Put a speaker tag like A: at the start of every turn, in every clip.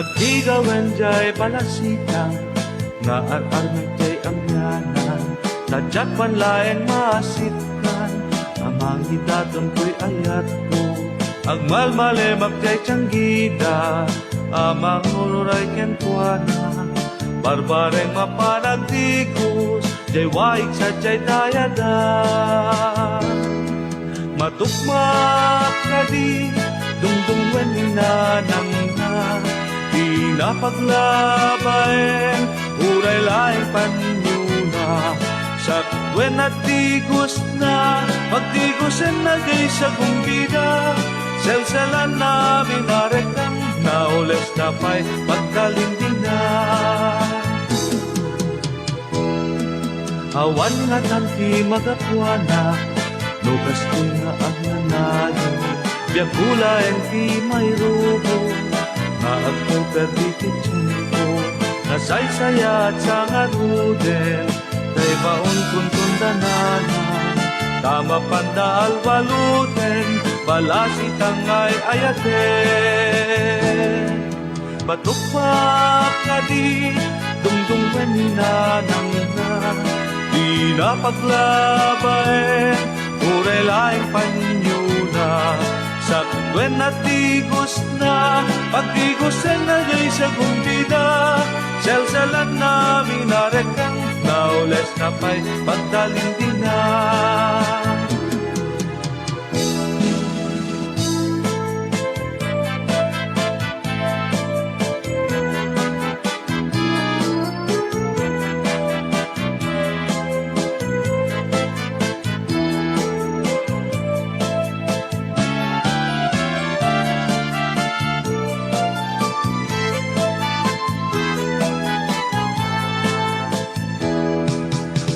A: Nagtigawen jay palasitang nga ar-armet jay amyanan, tadyak panlaeng masitkan, amang hidaton ko'y ayat ko. Agmalmalemak jay tsanggida, amang ururay kentuana, barbareng mapanagtikos, jay waik sa jay dayadan. Matukmak na di, dungdungwen ninanang na, di napaglabaen, uray laing panyuna. Sakwen at tigos na, pagtigosen na jay sa gumbida, selselan namin narekang, naules na pa'y pagkalindingan. Awan nga tanti magapwana, lugas ko nga ang nanalo, biyak kulaeng di may rubo, nga ako perdikitin ko, nasaysaya at sangaruden, tay baon kuntun dananan, tama pandaal baluten, balasitang ay ayaten. Batukpak ka di, dungdungwen ninanang na, di napaglabaen, uray laing panyuna. Sakwen at tigos na, pagtigosen na jay sa gumbida, selselan namin narekang, naules na pa'y pagdalindingan.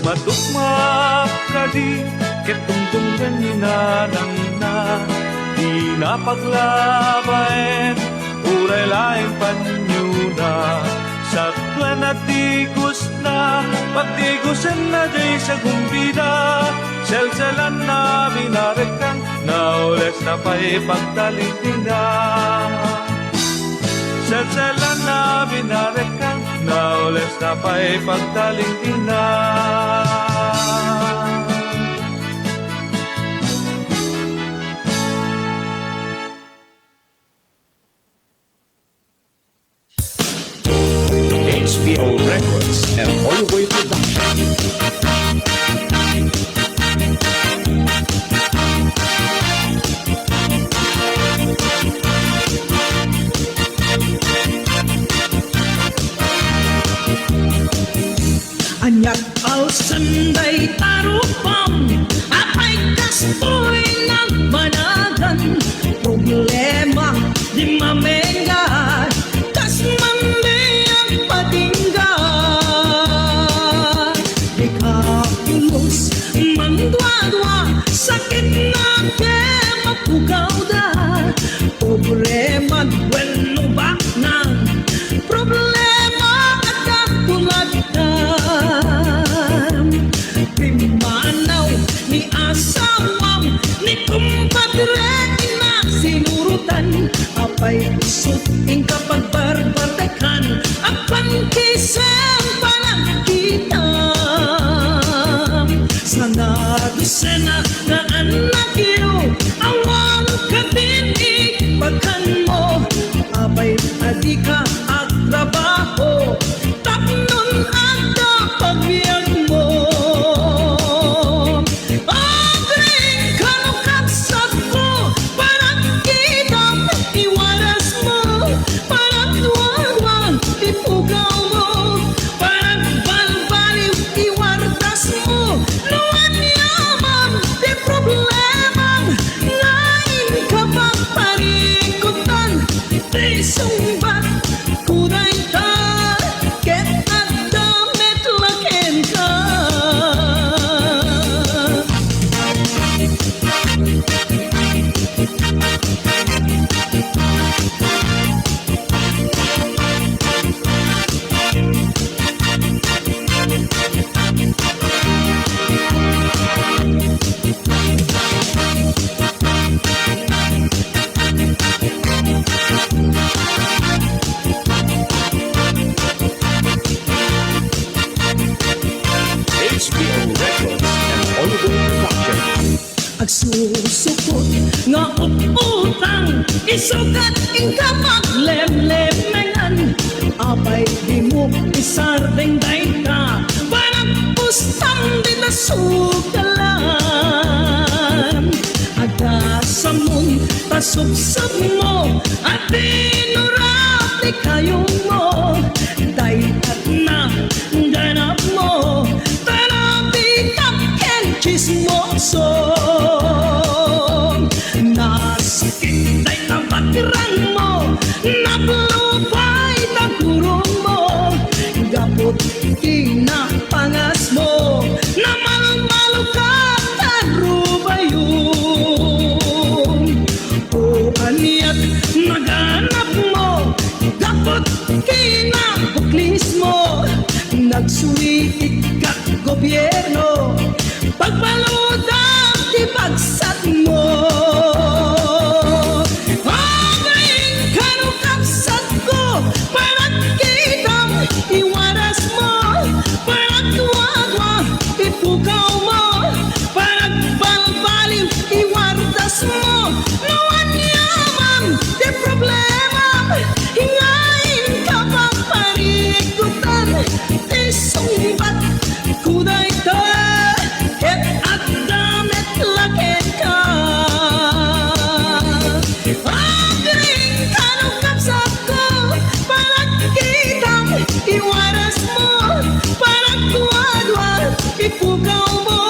A: Matukmak ka di, ketungtunggan ninanang na, di napaglabaen, uray laing panyuna. Saklan at tigos na, pagtigosen na jay sa gumbida, selselan namin narekang, naules na pa'y pagtalindingan. Selselan namin narekang, naules na pa'y pagtalindingan.
B: HBO Records and Hallway Production.
C: Anyak al sanday tarupam, apay kastoy nagmanagan, problema di mamengan, kas mambayang patinggan. Di kapulos mandwa-dwa, sakit na mapugaw da, problema bueno ba na, problema at katulad na. Pimanaw ni asawam, ni kumpadre na sinurutan, apay usot ing kapag barbardekan, apan kisang panagkitam. Sana dusena na anak iyo, awang kabinig pagkan mo, apay adika at trabaho, tapnon ada pagbiyan mo. Agring kanukatsat mo, parang kitang iwaras mo, parang tuwang ipugaw mo, parang balbaliw iwardas mo, luwan yaman di problemang lain ka pang parikutan, di sumbat kuray ka, ket at damit lakin ka. isukat ing kapaglemlemengan abay di mo isardeng dayta parang pusang di nasugalan agasamon tasubsab mo at dinurati kayo mo daytat na ganap mo tarabi kapken chismoso nasikit ay nabatirang mo nablupay na kurong mo gapot kinapangas mo na malu-malu ka tarubayong o aniat naganap mo gapot kinabuklis mo nagsuliit ka gobyerno pagbaludang tibagsat mo Agayin ka no kapsat ko parang kitang iwaras mo parang tuwadwa ipukaw mo parang balbaliw iwardas mo nawan yaman di problema hingain ka pa parikutan isumbat kuday ka et at damit lakit ka Agayin ka no kapsat ko parang kitang iwaras mo parang tuwadwa ipukaw mo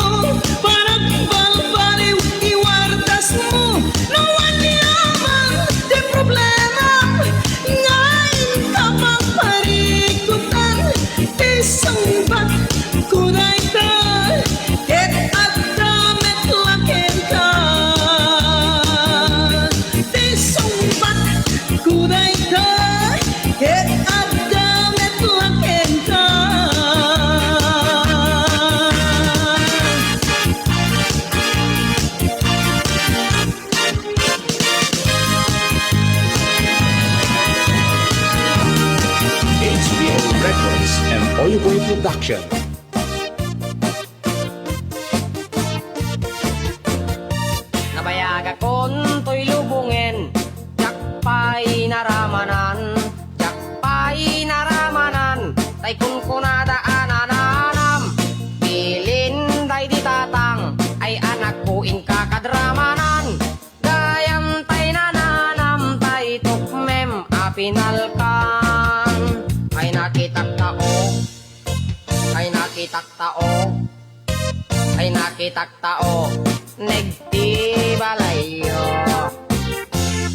C: parang balbaliw iwardas mo nawan yaman di problema ngayon ka pang parikutan isang bat kunay ka et at damit lakin ka isang bat kunay ka et at damit lakin ka
B: HBO Records and Oliboy Production.
D: Nabayag akon to'y lubungin Jakpay naramanan Jakpay naramanan Tay kun kunadaanan Bilin day di tatang Ay anak ko in kakadramanan Gayam tay nananam Tay tukmem apinalkan Ay nakitak tao Ay nakitak tao Ay nakitak tao Negdi balayo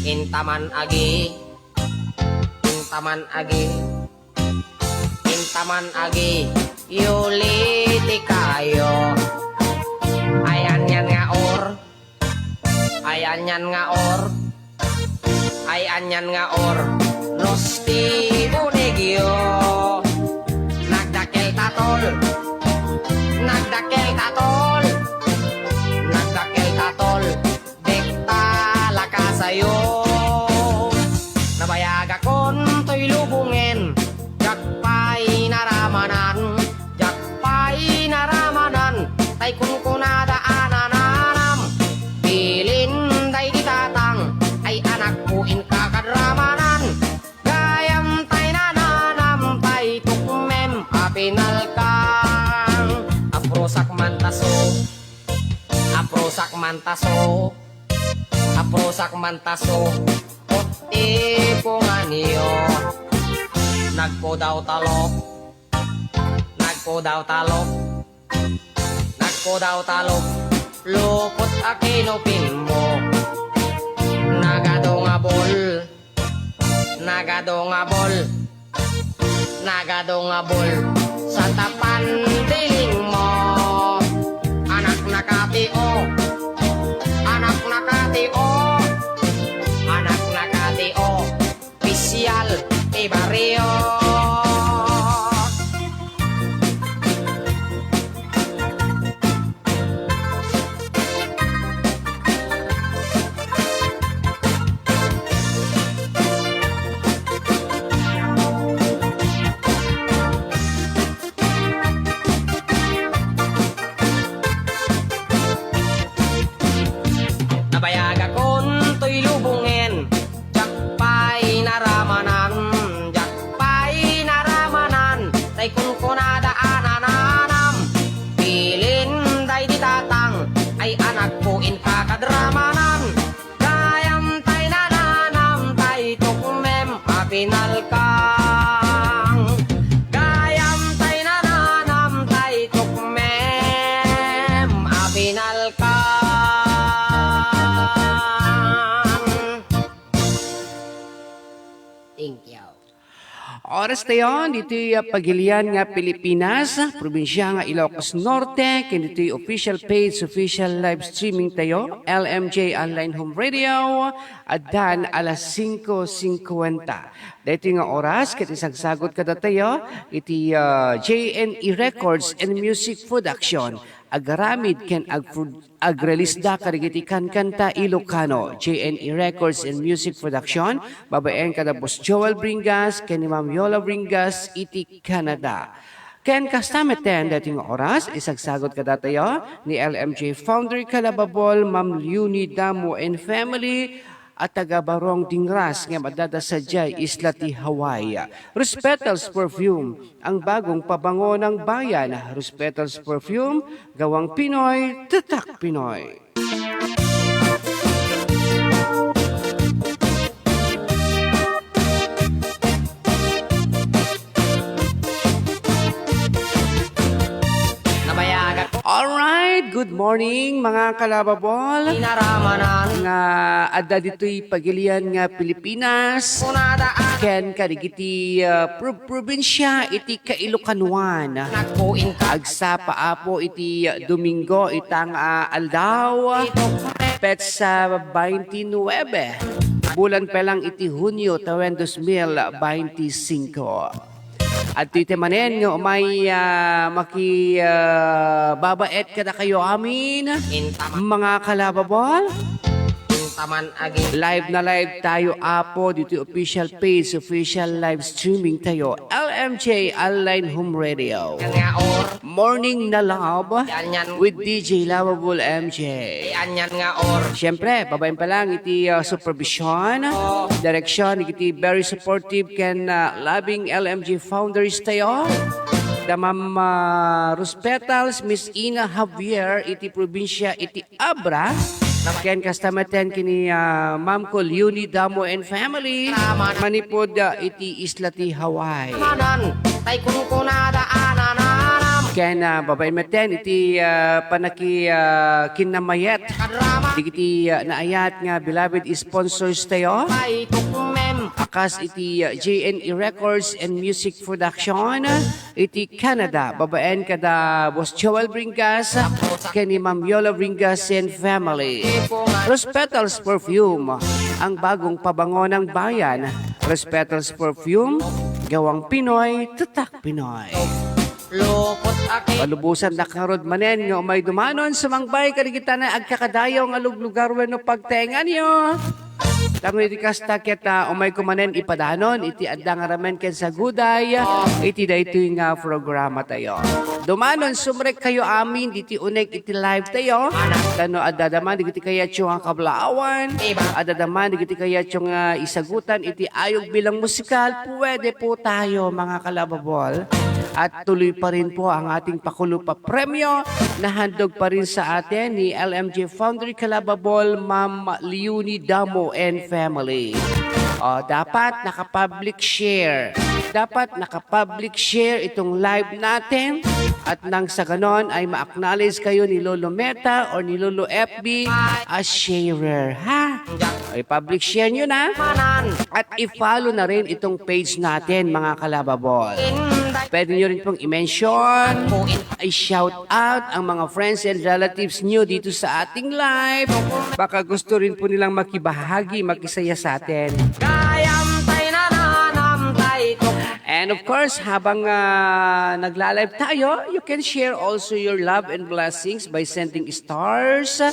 D: Intaman agi Intaman agi Intaman agi Yuliti kayo Ayan yan nga or Ayan yan nga or Ayan yan nga or Nosti unigyo Nagdakel tatol Nagdakel tatol Nagdakel tatol Dekta laka sa'yo Nabayag akon to'y lubungin Jakpay naramanan Jakpay naramanan Tay kun kunadaanan Bilin day di tatang Ay anak ko in kakadramanan Gayam tay nananam Tay tukmem apinalkang Aprosak mantaso Aprosak mantaso Aprosak mantaso Puti punganiyo Nagkodaw talok Nagkodaw talok Nagkodaw talok Lukot akinupin mo Nagadongabol Nagadongabol Nagadongabol Sa tapan diling mo Anak nakatio Anak nakatio Anak nakatio Pisyal Ibarrio apinal kang gayam tay nananam tay tukmem apinal kang. Thank you.
E: Oras tayo, dito Pagilian nga Pilipinas, probinsya nga Ilocos Norte, dito official page, official live streaming tayo, LMJ Online Home Radio, at dan alas 5:50. Dito nga oras, kaya isagsagot ka na tayo, iti JNE Records and Music Production. Agaramid ken agrelist da karigiti kanta Ilocano, JNE Records and Music Production, babaen kada Boss Joel Bringas, ken ni Ma'am Yola Bringas, iti Canada. Ken kastameten dating oras, isagsagot kada tayo ni LMJ Founder Calababol, Ma'am Leonie Damo and Family, at taga-barong Dingras nga madadasadyay isla ti Hawaii. Ruspetals Perfume, ang bagong pabango ng bayan. Ruspetals Perfume, gawang Pinoy, tatak Pinoy.
D: Nabayagan ko
E: Alright, good morning mga kalababol.
D: inaramanan
E: Nga adda dito'y Pagilian nga Pilipinas.
D: kunadaan
E: Ken karigiti probinsya iti Kailocanuan.
D: nagpuin ka
E: Agsapa apo iti Domingo itang aldaw. Pet sa 29. Bulan pa lang iti Hunyo tawen 2025. At iti manen nga may babaet ka na kayo amin mga kalababol.
D: intaman aging
E: Live na live tayo apo dito official page, official live streaming tayo. LMJ Online Home Radio.
D: nga or
E: Morning na love with DJ Lovable MJ.
D: anyan nga or
E: Siyempre, babayin pa lang iti supervision, direction, iti very supportive ken loving LMG founders tayo. Da Ma'am Ruspetals, Miss Ina Javier, iti probinsya, iti Abra. Ken kastameten kini Ma'am ko Leonie Damo and Family. Manipod iti isla ti Hawaii.
D: manan tay kunadaanan
E: Ken babayin meten iti panaki kinamayet.
D: kadrama
E: Digiti naayat nga beloved sponsors tayo.
D: tay tukmem
E: Akas iti JNE Records and Music Production, iti Canada, babaen kada Boss Joel Bringas, kani Ma'am Yola Bringas and Family. Ruspetals Perfume, ang bagong pabango ng bayan. Ruspetals Perfume, gawang Pinoy, tatak Pinoy.
D: lukot aki
E: Palubusan na karod manen nga umay dumanon sa mangbay karigita na agkakadayaw nga luglugar wenno pagtengan nyo. Tango iti kasta kita umay kumanen ipadanon iti addang aramen ken sa guday iti daytoy nga programa tayo. Dumanon sumrek kayo amin iti unek iti live tayo. Tano adadaman digiti kayatyo nga kablaawan. Adadaman digiti kayatyo nga isagutan iti ayog bilang musikal. Pwede po tayo mga kalababol. At tuloy pa rin po ang ating pakulupa premyo na handog pa rin sa atin ni LMJ Founder Calababol, Ma'am Leonie Damo and Family. Dapat naka-public share. Dapat naka-public share itong live natin at nang sa ganon ay ma-acknowledge kayo ni Lolo Meta or ni Lolo FB as sharer. Ha? Ay public share nyo na.
D: manan
E: At i-follow na rin itong page natin mga kalababol.
D: inday
E: Pwede nyo rin pong i-mention, i-shout out ang mga friends and relatives nyo dito sa ating live. Baka gusto rin po nilang makibahagi, makisaya sa atin.
D: gayam tay nananam tay tukmem
E: And of course, habang nagla-live tayo, you can share also your love and blessings by sending stars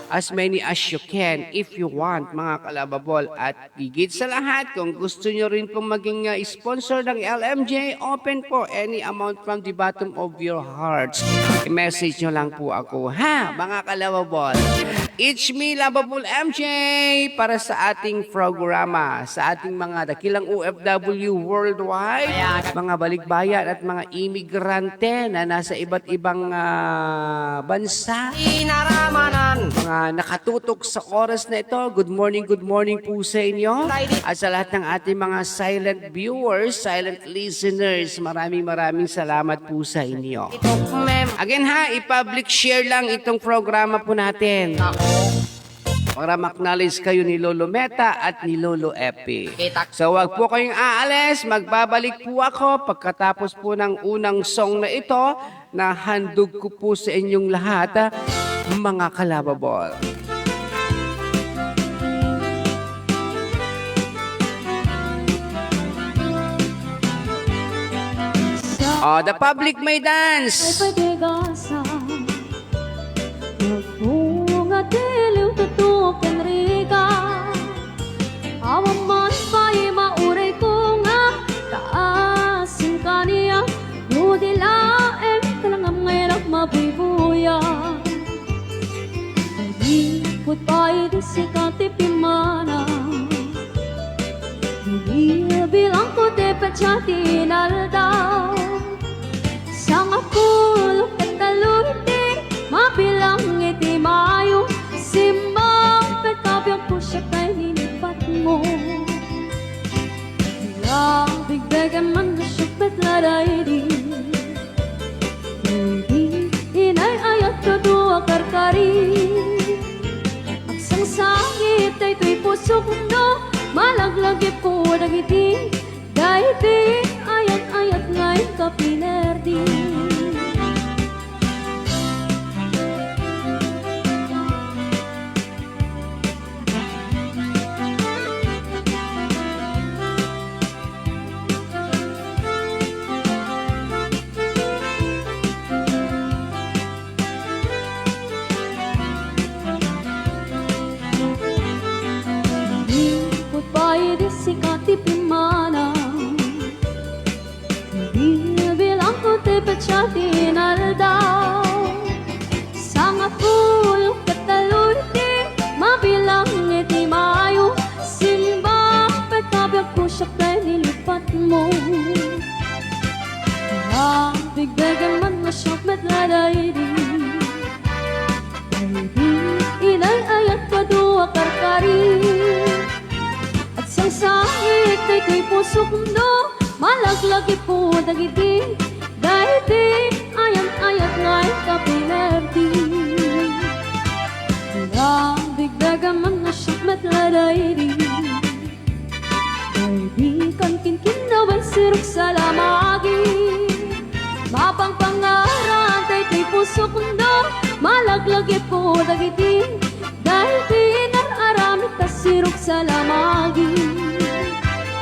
E: as many as you can if you want, mga kalababol. At higit sa lahat, kung gusto nyo rin pong maging sponsor ng LMJ, open po any amount from the bottom of your hearts. I-message nyo lang po ako, ha, mga kalababol. It's me, Lovable MJ, para sa ating programa, sa ating mga dakilang OFW worldwide, mga balikbayan at mga imigrante na nasa iba't ibang bansa,
D: Inaramanan
E: mga nakatutok sa oras na ito. Good morning po sa inyo. At sa lahat ng ating mga silent viewers, silent listeners, maraming salamat po sa inyo.
D: Itok mem
E: Again ha, i-public share lang itong programa po natin para ma-acknowledge kayo ni Lolo Meta at ni Lolo Epi. So wag po kayong aalis, magbabalik po ako pagkatapos po ng unang song na ito na handog ko po sa inyong lahat, mga kalababol. Oh, the public may dance.
F: Pagigasa Magbunga diliw tutukin riga Awang man pa'y mauray ko nga Taasin ka niya Nudilaem Kalangam ngayon mabibuya Pagipot pa'y disikati pimana Hindi bilang ko tepet siya tinaldaw Sang apulok at taluti, mabilang iti mayo, simbang pagkabiyang po siya kay ninipat mo. Bilang bigbegan man na siya petlaray di, hindi inay ayat kadua karkari. Agsang sangit ay to'y pusok no, malaglagip ko nagiti, dahil di ayat-ayat ngayon ka pinerdi. Ikot pa'y disikati pimana bilang ko tepet siya tinaldaw Sang apulok at taluti, mabilang iti mayo, simbang pagkabiyag ko siya kay nilipat mo. Bilang bigbegan man na siya metladay di, inay ayat kadua karkari. At sang sangit ay to'y pusok no, malaglagi po dagiti, dahil di ayat-ayat ngayon ka pinerdi. Bilang bigdagan man na siya metladay di, dahil di kan kinkinaway sirok sa lamagi. Mapangpangaran tay to'y pusok no, malaglagi po dagiti, dahil di nararamit ka sirok sa lamagi.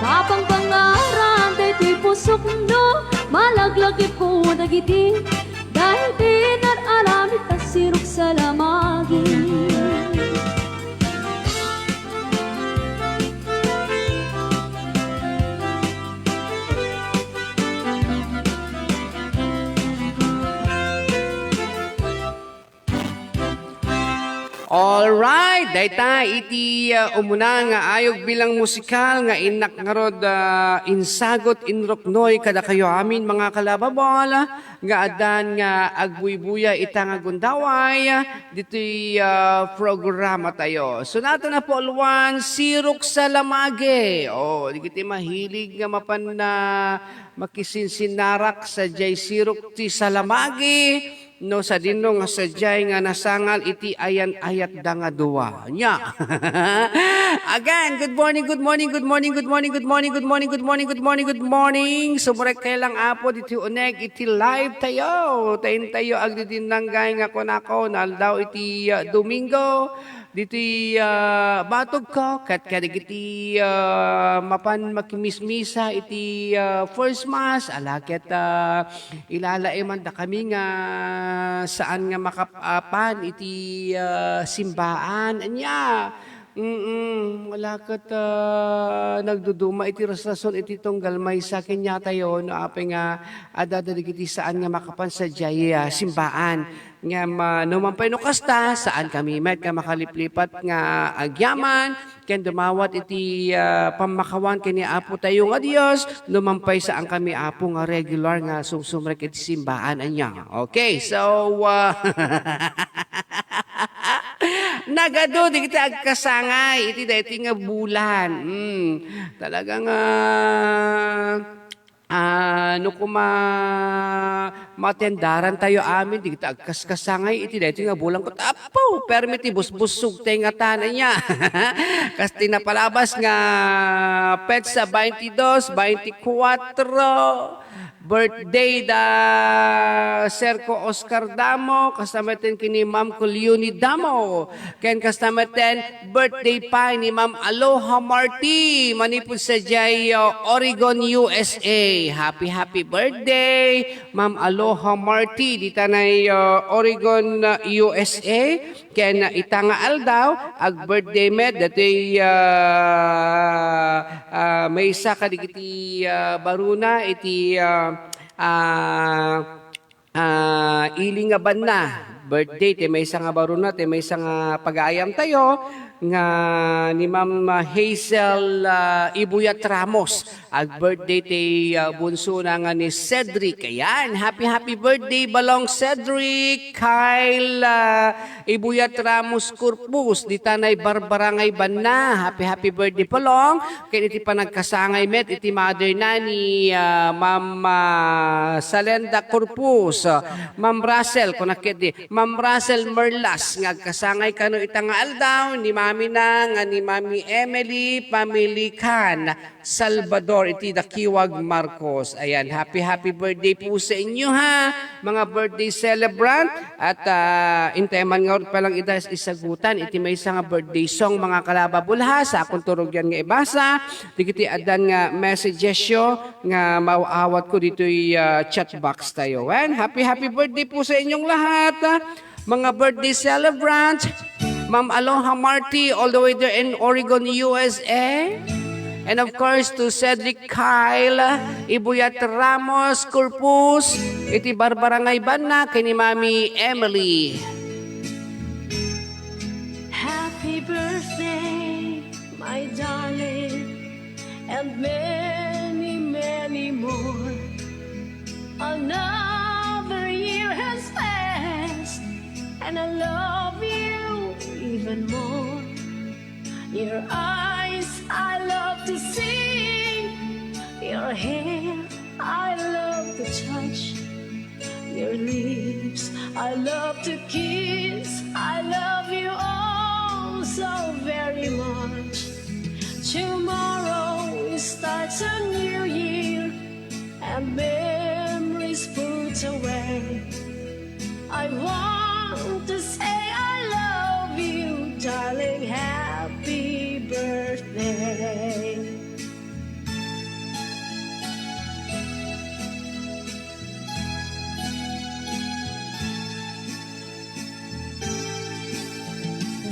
F: Mapangpangaran tay to'y pusok no, malaglagi po dagiti, dahil di nararamit ka sirok sa lamagi.
E: Alright, dayta iti umuna nga ayog bilang musikal nga inak nga rod insagot inroknoy kada kayo amin mga kalababol nga adan nga agbuybuya ita nga gundaway dito'y programa tayo. So nato na po alwan sirok sa lamage. Oh, di kiti mahilig nga mapan na makisinsinnarak sa jay sirok ti sa lamage. No sa dinong nga sadyay nga nasangal iti ayan ayat da nga duwa nya. Again, good morning. Sumurek kayo lang apo diti uneg iti live tayo. Tayin tayo agdidinanggay nga konako naldaw iti Domingo. Diti batog ko kat kadagiti mapan makimismisa iti first mass alaket ilalaiman da kami nga saan nga makapan iti simbaan anya wala kat nagduduma iti rason iti tunggal may sa kanya tayo no ape nga adadadig iti saan nga makapan sa jaya simbaan nga numampay no kasta, saan kami met nga makaliplipat nga agyaman, ken dumawat iti pamakawan kini Apo tayo nga Dios, numampay saan kami Apo nga regular nga sumsumrek iti simbaan anya. Okay, so nagado di kita agkasangay iti daytoy nga bulan. Talagang no matendaran tayo amin di kita agkaskasangay iti daytoy nga bulan ko tapo permiti busbusog tay nga tanan niya. Kas tinapalabas nga petsa 22, 24 birthday da Serco Oscar Damo, kasamaten kini Ma'am Culioni Damo, ken kasamaten birthday pa ni Ma'am Aloha Marty, manipod sa Jay Oregon, USA. Happy birthday, Ma'am Aloha Marty, di tanay Oregon, USA. Ken itanga aldaw, ag birthday med, datoy may isa kadigiti baruna, iti iling nga banna birthday te may isa nga baruna te may isa nga pag-aayam tayo nga ni Ma'am Hazel Ibuyat Ramos ag birthday te bunso na nga ni Cedric. Ayan, happy birthday balong Cedric Kyle Ibuyat Ramos Corpus di tanay Barbarangay Banna. Happy birthday palong kay iti panagkasangay met iti mother na ni Ma'am Salenda Corpus, Ma'am Russell kunakit di Ma'am Russell Merlas nga kasangay kano itang aldaw ni Mami na nga ni Mami Emily Pamilikan Salvador iti Dakiwag Marcos. Ayan, happy birthday po sa inyo ha, mga birthday celebrant. At inteman nga pa lang isagutan iti may isa nga birthday song mga kalababulha sa akong turog yan nga ibasa. Digiti adan nga messages yo nga mauawat ko dito chat box tayo. And happy birthday po sa inyong lahat mga birthday celebrant. Ma'am Aloha Marty, all the way there in Oregon, USA. And of course, to Cedric Kyle, Ibuyat Ramos Corpus, iti Barbarangay Banna, kay ni Mami Emily.
F: Happy birthday, my darling, and many more. Another year has passed, and I love you even more. Your eyes I love to see, your hair I love to touch, your lips I love to kiss. I love you all so very much. Tomorrow starts a new year and memories put away. I want to say I love you, darling. Happy birthday.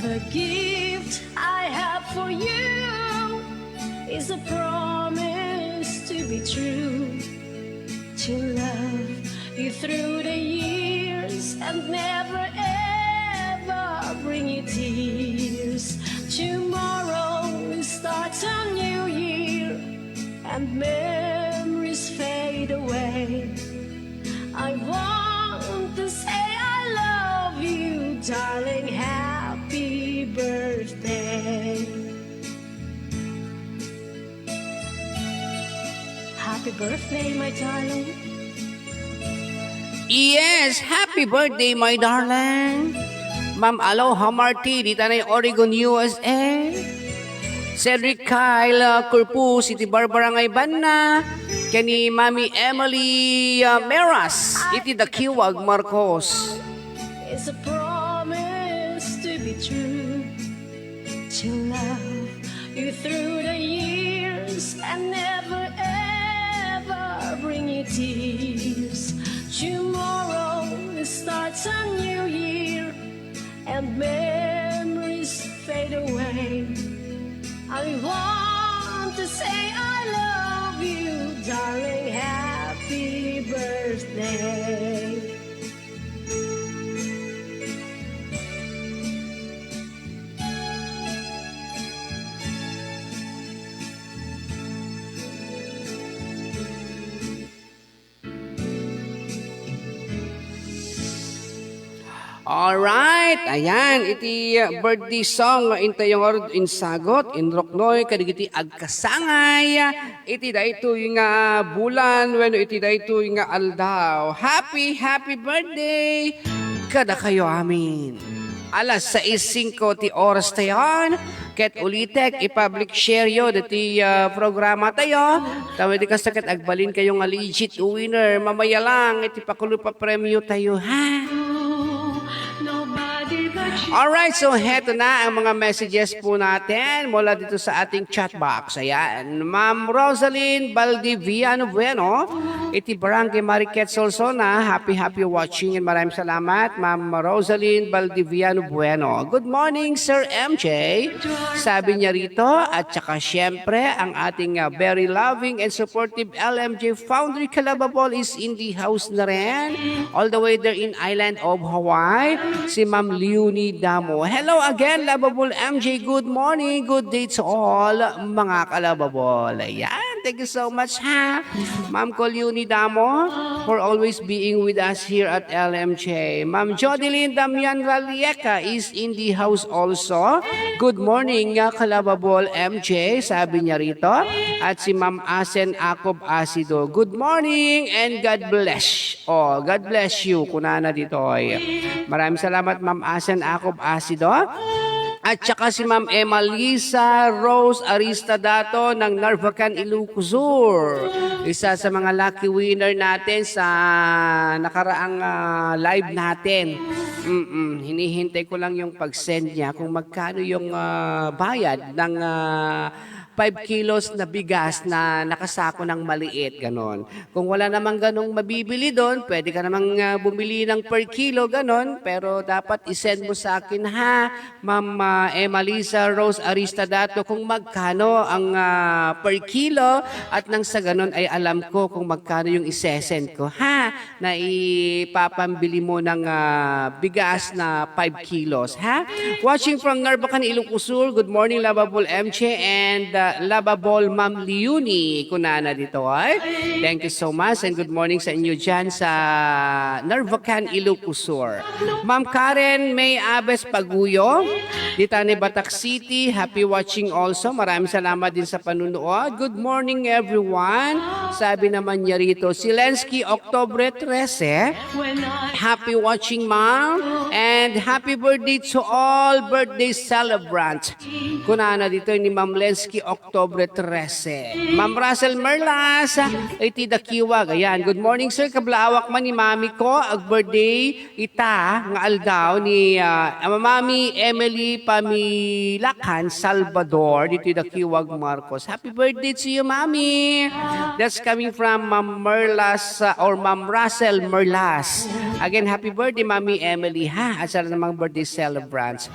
F: The gift I have for you is a promise to be true, to love you through the years and never ever bring you tears. Tomorrow starts a new year and memories fade away. I want to say I love you, darling. Happy birthday. Happy birthday, my darling.
E: Yes, happy birthday, my darling. Ma'am Aloha Marty, di tanay Oregon, USA. Cedric Kyle Corpus, iti Barbarangay Banna. Kani Mami Emily Meras, iti Dakiwag Marcos.
F: It's a promise to be true, to love you through the years and never ever bring you tears. Tomorrow starts a new year and memories fade away. I want to say I love you, darling. Happy birthday.
E: Alright, ayan, iti birthday song intayong orod insagot, inroknoy, kadigiti agkasangay, iti dayto yung bulan, when iti dayto yung aldaw. Happy birthday! Kada kayo amin. Alas 6:05 ti oras tayon. Ket ulitek, i-public share yo dati programa tayo. Tawid di kasakit agbalin kayo nga legit winner. Mamaya lang, iti pakulo pa premyo tayo, ha? Alright, so heto na ang mga messages po natin mula dito sa ating chat box. Ayan, Ma'am Rosaline Valdiviano Bueno, iti Barangay Mariquet Solsona, happy watching and maraming salamat, Ma'am Rosaline Valdiviano Bueno. Good morning, Sir MJ. Sabi niya rito, at saka syempre, ang ating very loving and supportive LMJ Foundry Calababol is in the house na rin. All the way there in Island of Hawaii, si Ma'am Leonie Damo. Hello again, Lababol MJ. Good morning, good day to all, mga kalababol. Ayan, thank you so much, ha? Ma'am ko Leonie Damo, for always being with us here at LMJ. Ma'am Jodeline Damian Ralieka is in the house also. Good morning, kalababol MJ, sabi niya rito. At si Ma'am Asen Akob Asido. Good morning and God bless. Oh, God bless you, kunana dito. Maraming salamat, Ma'am Asen Akob Asido. At saka si Ma'am Emalisa Rose Aristadato ng Narvacan, Ilocos. Isa sa mga lucky winner natin sa nakaraang live natin. Hinihintay ko lang yung pag-send niya kung magkano yung bayad ng 5 kilos na bigas na nakasako ng maliit, ganon. Kung wala namang ganong mabibili doon, pwede ka namang bumili ng per kilo, ganon. Pero dapat isend mo sa akin, ha, Ma'am Emalisa Rose Aristadato, kung magkano ang per kilo, at nang sa ganon ay alam ko kung magkano yung isesend ko, ha, na ipapambili mo ng bigas na 5 kilos, ha. Watching from Narvacan, Ilocos Sur, good morning, Lababol MJ and Lababol Ma'am Leonie, kunana dito ay. Thank you so much and good morning sa inyo dyan sa Narvacan, Ilocos Sur. Ma'am Karen May Abes Paguyo, dito ni Batak City, happy watching also. Maraming salamat din sa panunood. Good morning everyone. Sabi naman niya rito, si Lensky Octobre 13, happy watching ma'am and happy birthday to all birthday celebrants. Kunana dito ni Ma'am Lensky Octobre 13. Ma'am Russell Merlas, iti dakiwag. Ayan, good morning sir. Kablawak man ni mami ko, ag birthday ita nga aldaw ni Mami Emily Pamilakan Salvador, dito dakiwag Marcos. Happy birthday to you, mami. That's coming from Ma'am Merlas or Ma'am Russell Merlas. Again, happy birthday, Mami Emily, ha? At sa namang birthday celebrants.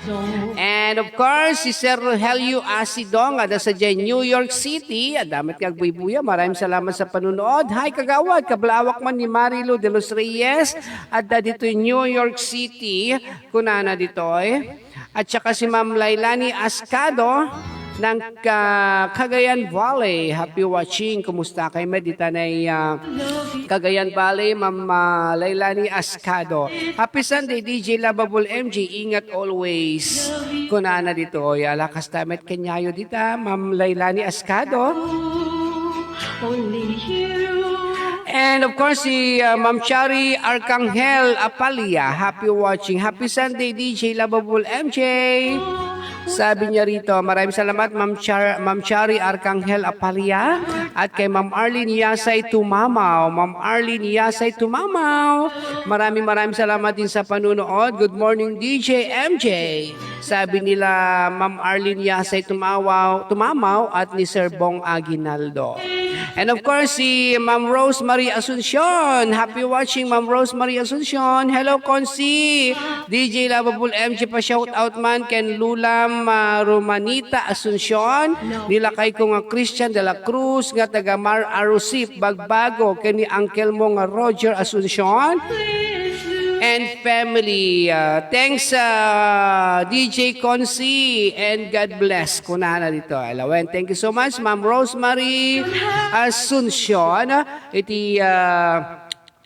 E: And of course, si Sir Rogelio Asidong, ada sa New York City. Damit kag buya. Maraming salamat sa panunood. Hi kagawad, kablawak man ni Marilo de los Reyes. At dito New York City. Kunana dito At saka si Ma'am Lailani Ascado ng Cagayan Valley. Happy watching. Kumusta kayo? Medita na Cagayan Valley, Ma'am Lailani Ascado. Happy Sunday, DJ Lababol MJ. Ingat always. Kunana dito. Alakas tamet kanyayo dita, Ma'am Lailani Ascado. And of course, si Ma'am Chari Arcangel Apalia. Happy watching. Happy Sunday, DJ Lababol MJ. Sabi niya rito, maraming salamat Ma'am Chari Arcangel Apalia at kay Ma'am Arlene Yasay Tumamaw. Ma'am Arlene Yasay Tumamaw. Maraming salamat din sa panunood. Good morning DJ MJ. Sabi nila Ma'am Arlene Yasay Tumamaw at ni Sir Bong Aguinaldo. And of course, si Ma'am Rosemary Asuncion. Happy watching, Ma'am Rosemary Asuncion. Hello, Consi. DJ Lovable MJ pa shout out man ken Lulam Romanita Asuncion. Nilakay ko nga Christian de la Cruz nga taga Mar Arusip Bagbago ken ni uncle mo nga Roger Asuncion. And family. Thanks DJ Consi and God bless. Kunana dito. Alawen. Thank you so much Ma'am Rosemary Asuncion. Iti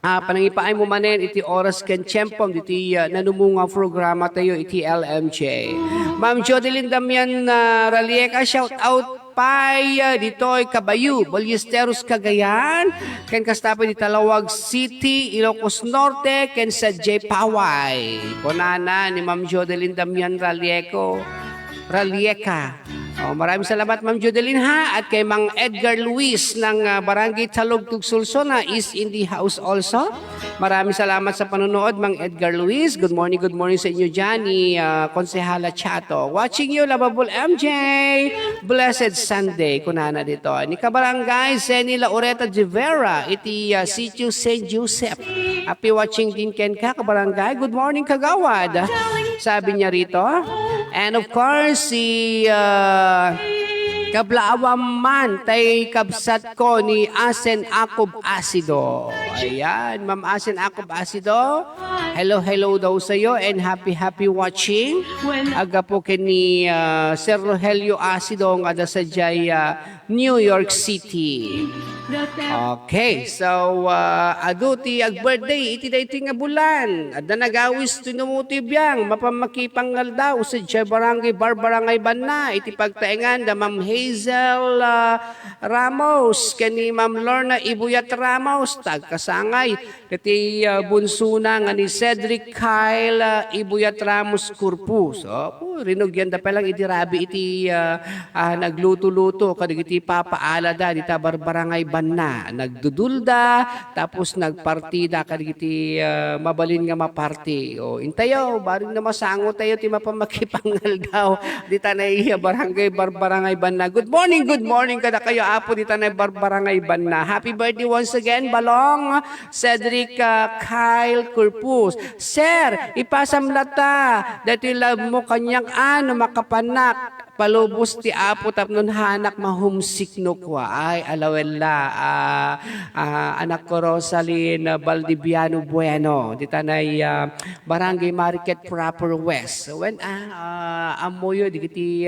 E: panangipaay mo manen iti oras ken tiyempom iti nanumunga programa tayo iti LMJ. Ma'am Jodeline Damian Ralieka, shout out pay ditoy Kabayu, Ballesteros Cagayan, ken kastapan di Talawag City, Ilocos Norte, ken sa J. Paway. Kunana ni Ma'am Jodeline Damian Ralieka. Maraming salamat Ma'am Jodeline ha, at kay Mang Edgar Luis ng Barangay Talog Tugsulsona is in the house also. Maraming salamat sa panonood Mang Edgar Luis. Good morning sa inyo dyan ni Konsehala Chato. Watching you, lovable MJ. Blessed Sunday, kunana dito. Ni Kabarangay Seni Laureta Rivera, iti Sitio St. Joseph. Happy watching din ken ka, Kabarangay. Good morning, Kagawad. Sabi niya rito. And of course, si Kablaawam man tay kabsat ko ni Asen Akob Asido. Ayan, Ma'am Asen Akob Asido. Hello daw sa iyo and happy watching. Aga po kini Sir Rogelio Asido ng ada sa New York City. Okay, so aduti ag birthday iti dayti nga bulan. Adda nagawis tinumuti biyang mapamakipangal daw sa Barangay Barbarangay Banna iti pagtaengan da Ma'am Hazel Ramos kani Ma'am Lorna Ibuyat Ramos tagkasangay iti bunsuna nga ni Cedric Kyle Ibuyat Ramos Kurpus. Rinugyan da palang iti rabi iti nagluto-luto kadig iti papaala da dita Barbarangay Banna nagdudulda tapos nagpartida kadig iti mabalin nga maparty. Intayo baring na masango tayo ti mapamakipangal daw dita na Barangay Barbarangay Banna. Good morning kada kayo apo dita na Barbarangay Banna. Happy birthday once again Balong Cedric Kyle Kurpus. Sir, ipasamlata dati love mo kanyang makapanak palubos ti apo tapnon hanak mahumsik no kwa ay alawella anak ko Rosaline Valdiviano Bueno dita nay Barangay Market Proper West when amoyo digiti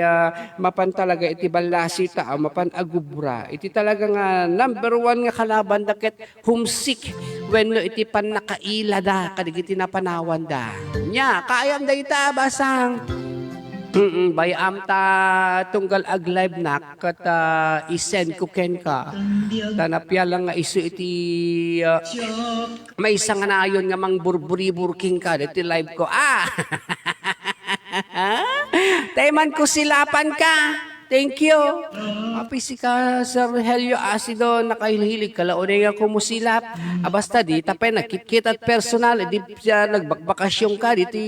E: mapan talaga iti balasita mapan agubra iti talaga nga number 1 nga kalaban daket humsik when no iti pan nakaila da kadigiti napanawan da nya kaayam da ita basang bayam ta tunggal ag live nak kat isen ko ken ka tanapya lang nga isu iti may isang nga nayon nga mang burburi-burking ka iti live ko tayman ko silapan ka. Thank you. Apisi ka, Sir Rogelio Asido, nakahilig ka launay nga kumusilap. Basta di, tapay nakikit at personal, di siya nagbakbakasyon ka dito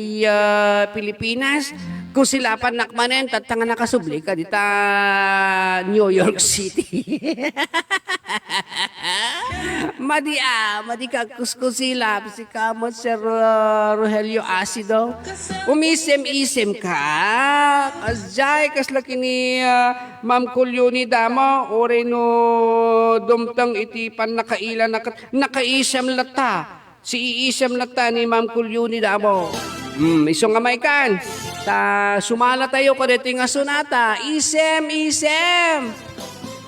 E: Pilipinas. Kusilapan nakmanen, tatanga nakasubli ka dito New York City. Madi ka kuskusilap, si kamo Sir Rogelio Asido. Umisem-isem ka. Asjay, kaslaki ni Ma'am Kulyoni Damo, ore no dumtang iti pan nakaila nakaisam lata. Si iisam lata ni Ma'am Kulyoni Damo. Isong kamay kan. Ta sumala tayo kaditi nga sunata. Isem.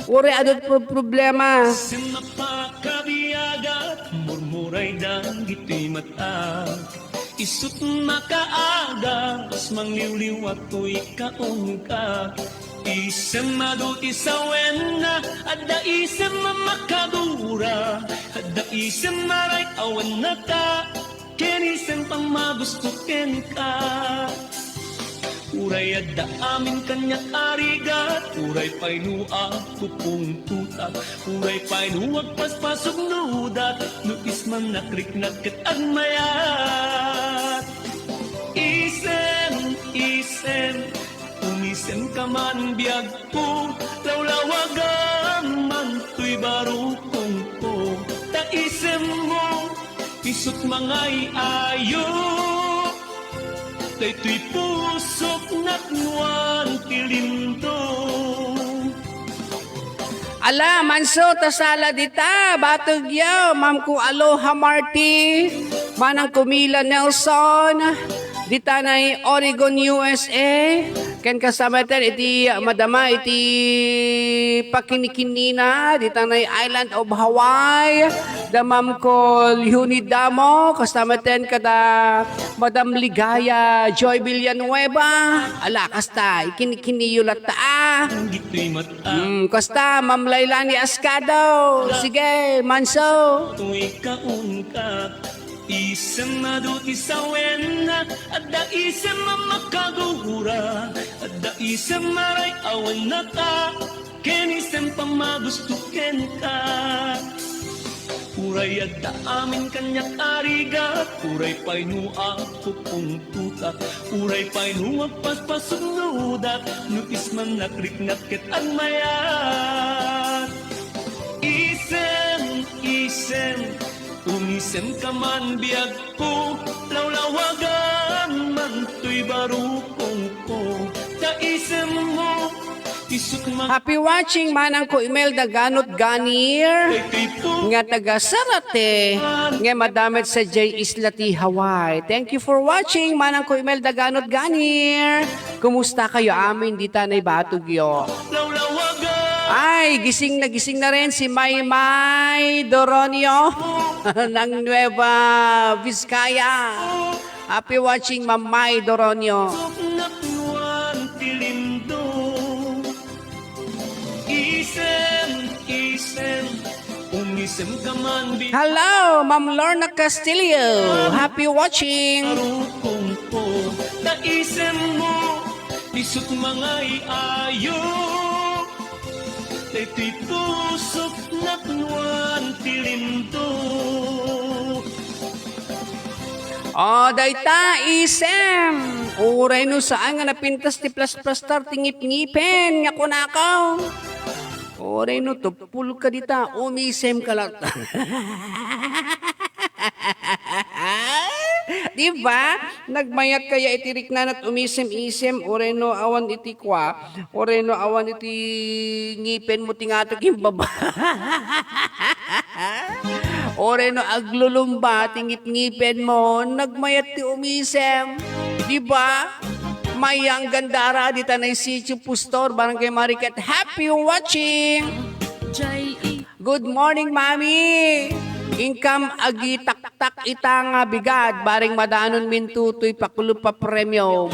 E: Ore adot problema.
C: Sinapakabiyagat, murmuray dan gito'y mata. Isut makaagas, mangliwliw at to'y kaong ka. Isem adot isawen na, adda isem makadura. Adda isem maray awan na ta, ken isem pang magusto ken ka. Uray adda amin kanya arigat, uray painua kupung tutak, uray painuwag paspasok nudat, nuis man nakriknak ket agmayat. Isem, umisem ka man biyag ko, lawlawagang man tuy barukong ko, ta isem mo, isut mangay ayo. Daytoy pusok natnuan tilindo.
E: Ala, manso, tasala dita, batog yaw, Ma'am ko Aloha Marty, Manang Kumila Nelson, dita na Oregon, USA, Ken kasama ten iti madama iti pakinikinina di tanay Island of Hawaii. Damam ko Unidamo kasama ten kada Madam Ligaya Joy Villanueva. Ala kasta ikinikiniulat ta.
C: Gito'y mata
E: Kasta Ma'am Lailani Ascado. Sige, Manso.
C: To'y kaungkat Isang madut isawen Ada isang mamakagugura Ada isang maray awan na ka Ken isang pamagustuken ka Uray at amin kanyak arigat Uray pa'y nuang pupungtuta Uray pa'y nuang paspasunudat Nuis man nakriknat ket ang mayat Isem Umisem ka man biyag ko Lawlawagan man to'y barukong ko Kaisem mo Isuk man
E: Happy watching manang ko Imelda Ganot Ganir. Nga taga Sarate. Nga madamit sa J. Islati, Hawaii. Thank you for watching manang ko Imelda Ganot Ganir. Kumusta kayo amin di tanay Batugyo?
C: Lawlawagan
E: Ay, gising na rin si Maymay Doronio ng Nueva Vizcaya. Happy watching, Mamay Doronio.
C: Naknuan tilindo Isem Umisem ka man biyag
E: Hello, Ma'am Lorna Castillo. Happy watching.
C: Barukong ko Kaisem mo Isut mga iayo Ito'y pusok naknuan tilindo
E: Oh, dayta isem. Uray no saan nga napintas ti plus tingip-ngipen nga kunakaw. Uray no tupul ka dita, umisem ka lang. Diba? Nagmayat kaya itirik na at umisem-isem, uray no awan iti kwa, uray no awan iti ngipen mo tingatok yung baba. Ore no aglulumba, tingip-ngipen mo, nagmayat ti umisem. Diba? Mayang gandara, di tanay sitio Pustor, Barangay Mariket. Happy watching! Good morning, Mami! Income agi tak-tak itang bigad, baring madanon mintutoy pakulupa premyo.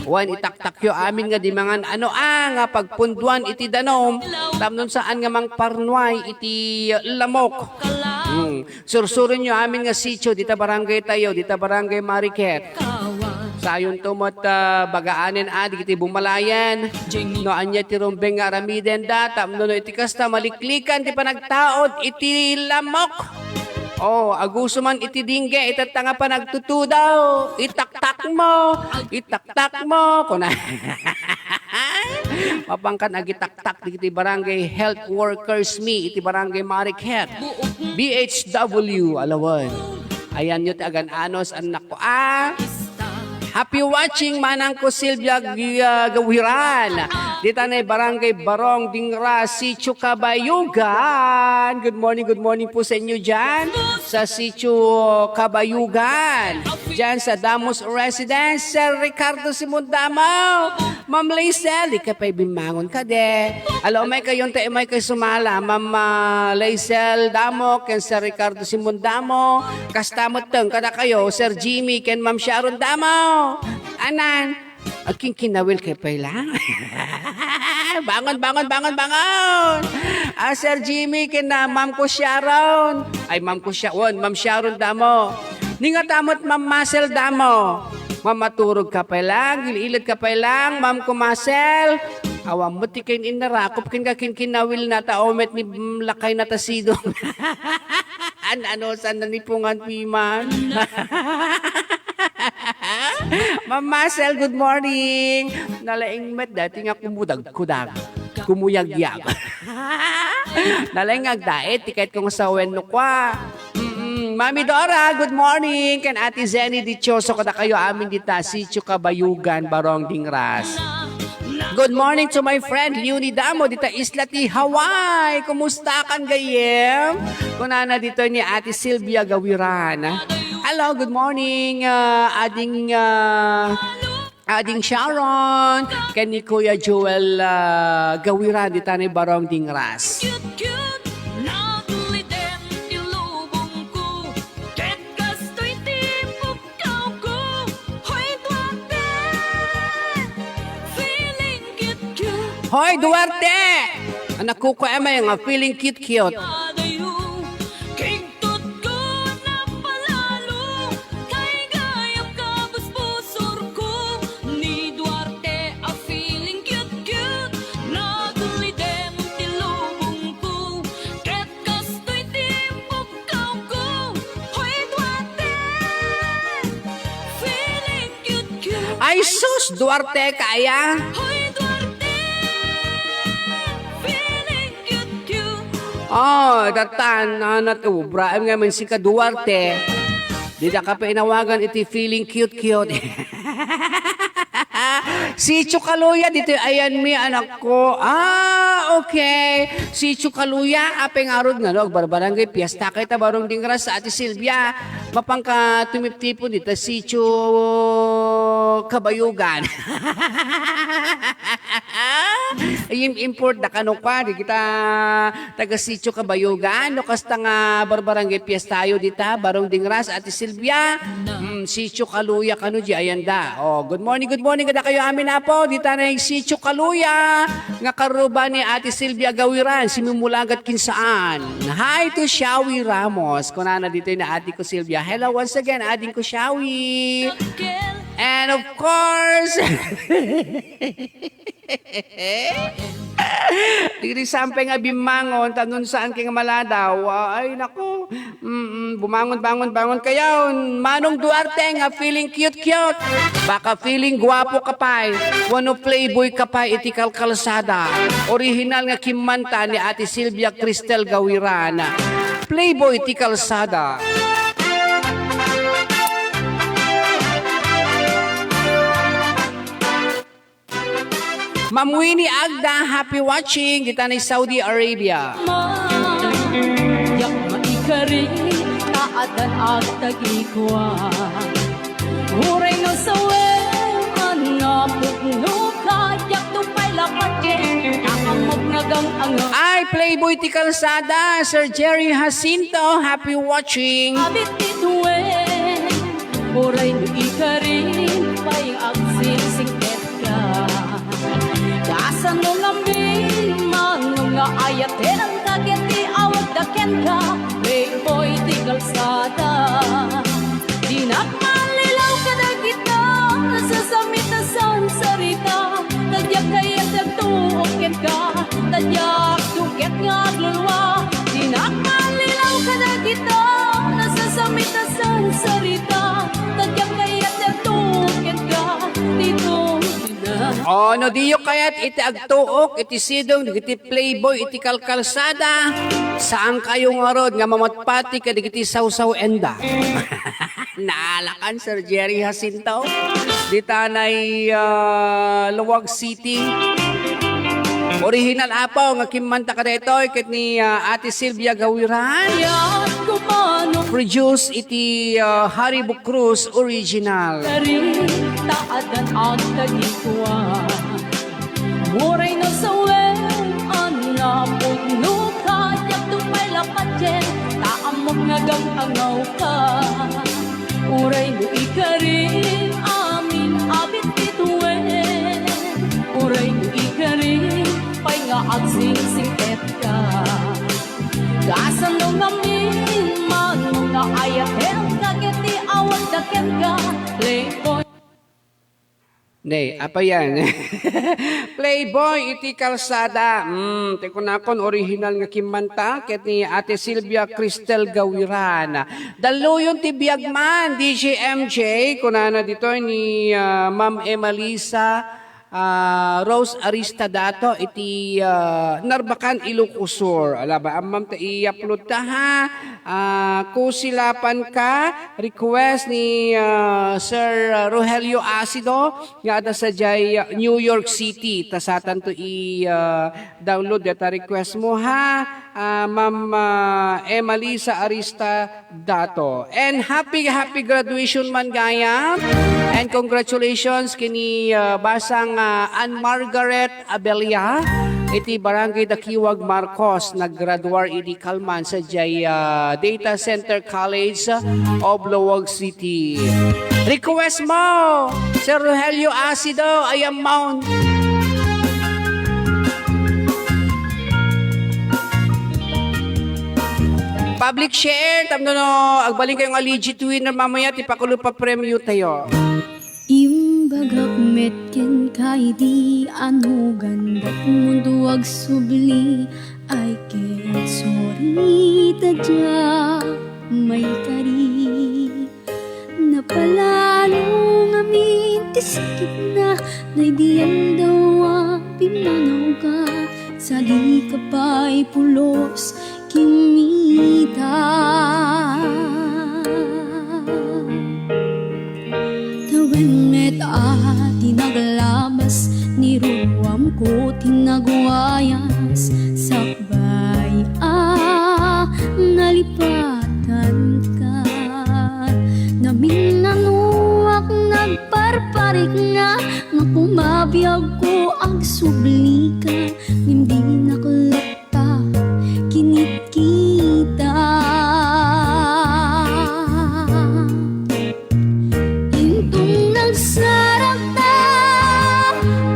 E: Wan itaktak yo amin nga di mangan ano nga pagpunduan iti danom, tamnon saan nga mang parnuay iti lamok. Sursurin nyo amin nga sityo, dita barangay tayo, dita barangay Mariket. Sayon tumot bagaanin adi iti bumalayan. No anya ti rumbeng nga aramiden data, no iti kasta maliklikan ti panagtaod iti lamok. Oh, aguso man iti dingge, itatanga pa nagtutudaw. Itaktak mo. Kuna. Mapangkan agitaktak iti barangay health workers me, iti barangay Mariket. BHW, alawan. Ayan nyo tagan anos, anak ko. Happy watching manang ko Silvia Gawiran. Dito na barangay Barong Dingra, Sitio Kabayugan. Good morning po sa inyo dyan. Sa Sitio Kabayugan. Dyan sa Damos Residence, Sir Ricardo Simon Damaw. Ma'am Laisel, ikapay bimangon ka de. Alam, may kayon tayo may kay sumala. Ma'am Laisel Damo, ken Sir Ricardo Simon Damo. Kastamot teng kada kayo, Sir Jimmy, ken Ma'am Sharon Damo. Anan, aking kinawil kay pala. Bangon. Sir Jimmy, kina Ma'am ko Sharon. Ay, Ma'am Sharon Damo. Ningatamot Ma'am Marcel Damo. Ma'am maturog ka pa lang, gililid ka pa lang, Ma'am ko Marcel. Awam mo ti kin inarakop kin ka kinawil na taomet ni lakay na tasido. Ano saan na nipungan piman? Ma'am Marcel, good morning. Nalaing met dati nga kumudag-kudag. Kumuyag-yag. Nalaing agdaet, tikait kong sawen no kwa. Mami Dora, good morning. Kan Ate Zenny Dichoso, kada kayo amin dita, Sitio Kabayugan, Barong Dingras. Good morning to my friend Leonie Damo, dita Islati, Hawaii. Kumusta kan gayem? Kunana dito ni Ate Sylvia Gawiran. Hello, good morning, ading Ading Sharon, ken ni Kuya Joel Gawiran, di tanay Barong Dingras.
F: Cute, naguli dem ilubong ko. Ket kastoy tipok kaw ko. Hoy, Duarte, feeling cute.
E: Hoy, Duarte! Anak ko ko emay nga feeling cute.
F: Yadayo, kingtot ko na palalo. Kay gayam ka buspusor ko. Ni Duarte a feeling cute. Naguli dem tilubong ko. Ket kastoy tipok kaw ko. Hoy, Duarte, feeling cute.
E: Ay sus, Duarte kaya.
F: Hoy, Duarte, feeling cute.
E: Oh, datan na ubra nga man si ka Duarte. Di na ka pa inawagan iti feeling cute. Si Chukaluya dito ayan mi anak ko. Okay. Si Chukaluya apeng arod nga no barbarangay piyesta kay ta barong Dingras sa Ate Silvia. Mapangka tumiptipo dito si Chu Kabayugan. Yung import na kano pa, di kita taga Sitio Kabayugan, no kasta nga barbarangay piyestayo dita, Barong Dingras, Ate Silvia, Sitio Kaluya kano di ayanda. Oh, good morning kada kayo amin na po, dita na yung Sitio Kaluya, nga karuba ni Ate Silvia Gawiran, simumulagat kinsaan. Hi to Shawi Ramos, kunana dito na Ate ko Silvia. Hello once again, ading ko Shawi. And of course, diri sampay nga bimangon, tanun saan kay nga maladaw. Ay, naku, bumangon kayo. Manong Duarte nga feeling cute. Baka feeling guwapo ka pa. Wano playboy ka pa iti kalkalsada. Original nga kimanta ni Ate Silvia Cristel Gawiran. Playboy iti kalsada. Ma'am Winnie Agda, happy watching. Kita na Saudi Arabia.
F: Yak maikari, taadan at tagikwa. Huray no sawen, nga pugno ka, yak tupay lapake, nakamog nagang angang.
E: Ay, Playboy ti kalsada, Sir Jerry Jacinto, happy watching.
F: Abit tituwen, huray no ikari, payang agsingsingket ka. Kasan mo ngamin, manong nga ayatin ang kageti, awag daken ka, Playboy ti kalsada. Di nakmalilaw ka na kita, nasasamit na san sarita, tadyak kaya tagtuokin ka, tadyak tuket nga aglulwa. Di nakmalilaw ka na kita, nasasamit na san sarita, tadyak kaya tagtuokin ka, dito na.
E: Oh, no diyo kayat iti agtuok, iti sidong, iti Playboy, iti kalkalsada. Saan kayo nga rod nga mamatpati ka iti sausaw enda? Naalakan, Sir Jerry Jacinto. Di tanay Luwag City. Original apaw nga kimanta ka dito ket ni Ate Silvia Gawiran.
F: Yan kumano
E: Produce iti Haribo Cruz original.
F: rin taadan ang tagikwa. Muray no sawen, anapog no kayak tupay lapatyen, taamok nagang angaw ka. Uray no ikarin, amin abit bituwen. Uray no ikarin, pay nga agsingsingket ka. Gasan no ngamin, manong nga ayaten, kageti awag daken ka, Playboy.
E: Nay, apa yan? Playboy, iti kalsada. Teko na kon, original nga kimanta, ket ni Ate Silvia Cristel Gawiran. Daluyon ti biagman, DJ MJ, kunana dito ni Ma'am Emalisa Rose Aristadato, iti Narbacan, Ilocosur. Alaba, amam ta i-upload ta ha. Kusilapan ka, request ni Sir Rogelio Acido, nga ada sa jay New York City. Tasatan to i-download data request mo ha. Ma'am Emalisa Arista Dato. And happy graduation man gaya. And congratulations kini basang Ann Margaret Abelia. Iti Barangay Dakiwag Marcos naggraduar iti Kalman sa Data Center College of Lowag City. Request mo, Sir Rogelio Acido, I am Mount. Public share, tamno no, agbaling kayong legit winner mamaya, tipakulo pa premyo tayo.
F: Imbagak metken kay di ano ganda't mundo ag subli ay ket sorry tadya may kari napalalo ngamin tisikit na naidiyan daw pimanaw ka sa di ka pa'y pulos kimita. Tawin met tinaglabas ni ruwam ko tinagwayas sakbay nalipatan ka namin nanuwak nagparparik nga kumabiyag ko ang subli ka hindi nakulata kinit kita. Intong nagsarap na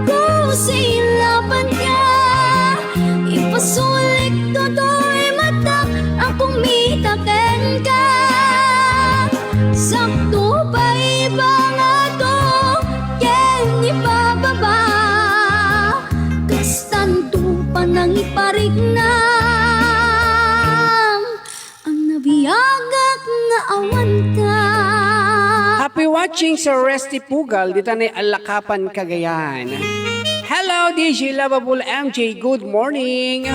F: kung silapan ka ipasulik to'y mata ang kumitaken ka sakto pa iba nga to ken ipababa kastanto pa nang iparik na ang nabiyagak nga awan ka.
E: Happy watching sa Resty Pugal, dito na Alakapan, Cagayan. Hello, DJ Lovable MJ, good morning.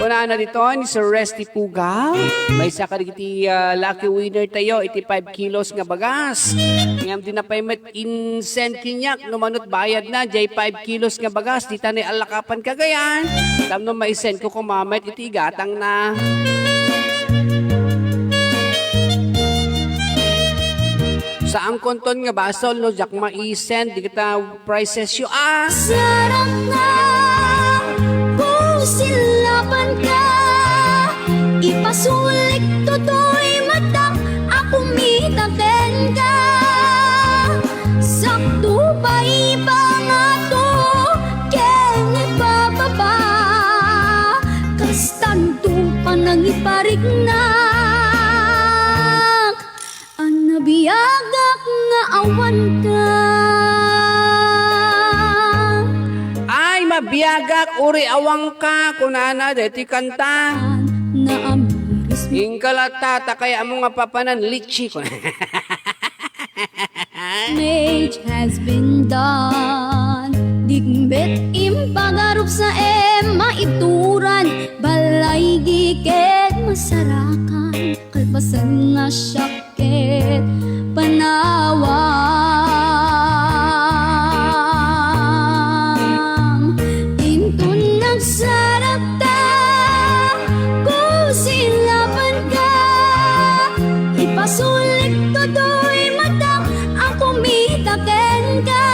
E: Kuna na dito ni Sir Resty Pugal. May sakarigiti lucky winner tayo, 85 kilos nga bagas. Ngam din na paymet insent kinyak, numanot bayad na, jay 5 kilos nga bagas, dito na Alakapan, Cagayan. Alam no, may send ko kumamet, iti gatang na. Sa ang konton nga basol no jak ma-send di kita prices yo
F: Sarap na kung silapan ka ipasulik to'y mata ako mitaken ka sakto pa iba nga to ken ipababa kastanto pa nang iparik na ang nabiyagak nga awan ka.
E: Ay mabiyagak uri awang ka kunana deti kanta.
F: Na amiris
E: Ingkalata kaya mo nga papanan litchi ko.
F: marriage has been done. Digbet impagarup sa maituran balay giket masarakan kalpasan nga syakit panawang intun nagsarap ta kung silapan ka ipasulit to'y mata ang kumitaken ka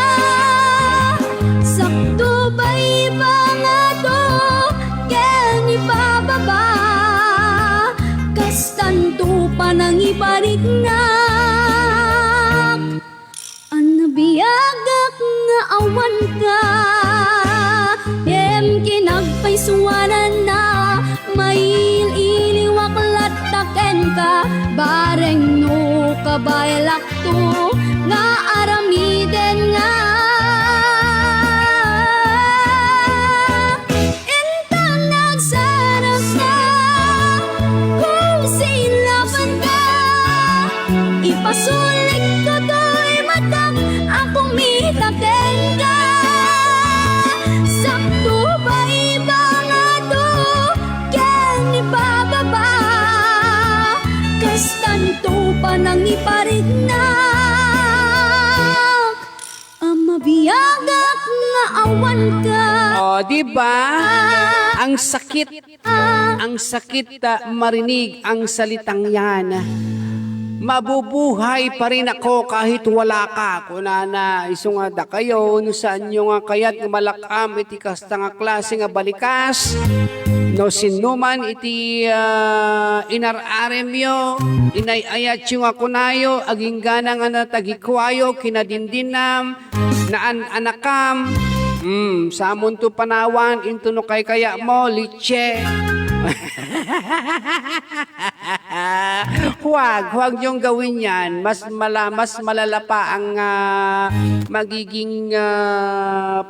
F: sakto ba iba nga to ken ipababa kastanto pa nang iparik na ang nabiyagak nga awan ka em kinagpaisuanan na mail iliwak lataken ka bareng no kabaylak to nga aramiden nga intang nagsarap na kung silapan ka ipasulit ko to'y matang ang kumitaken ka sakto ba iba nga to ken ipababa kastanto pa nang iparik na ang mabiyagak nga awan ka
E: O, di ba? Ang sakit marinig ang salitang yan. Mabubuhay pa rin ako kahit wala ka. Kunana, isungada kayo, no saan nyo nga kayat nga malakam, iti kasta nga klase nga balikas. No sinuman iti inararem yo, inayayat yung ako nayo, aging ganang tagikwayo, kinadindinam, naan anakam, samon to panawan, into no kay kaya mo, litche. Huwag niyong gawin yan. Mas malala pa ang magiging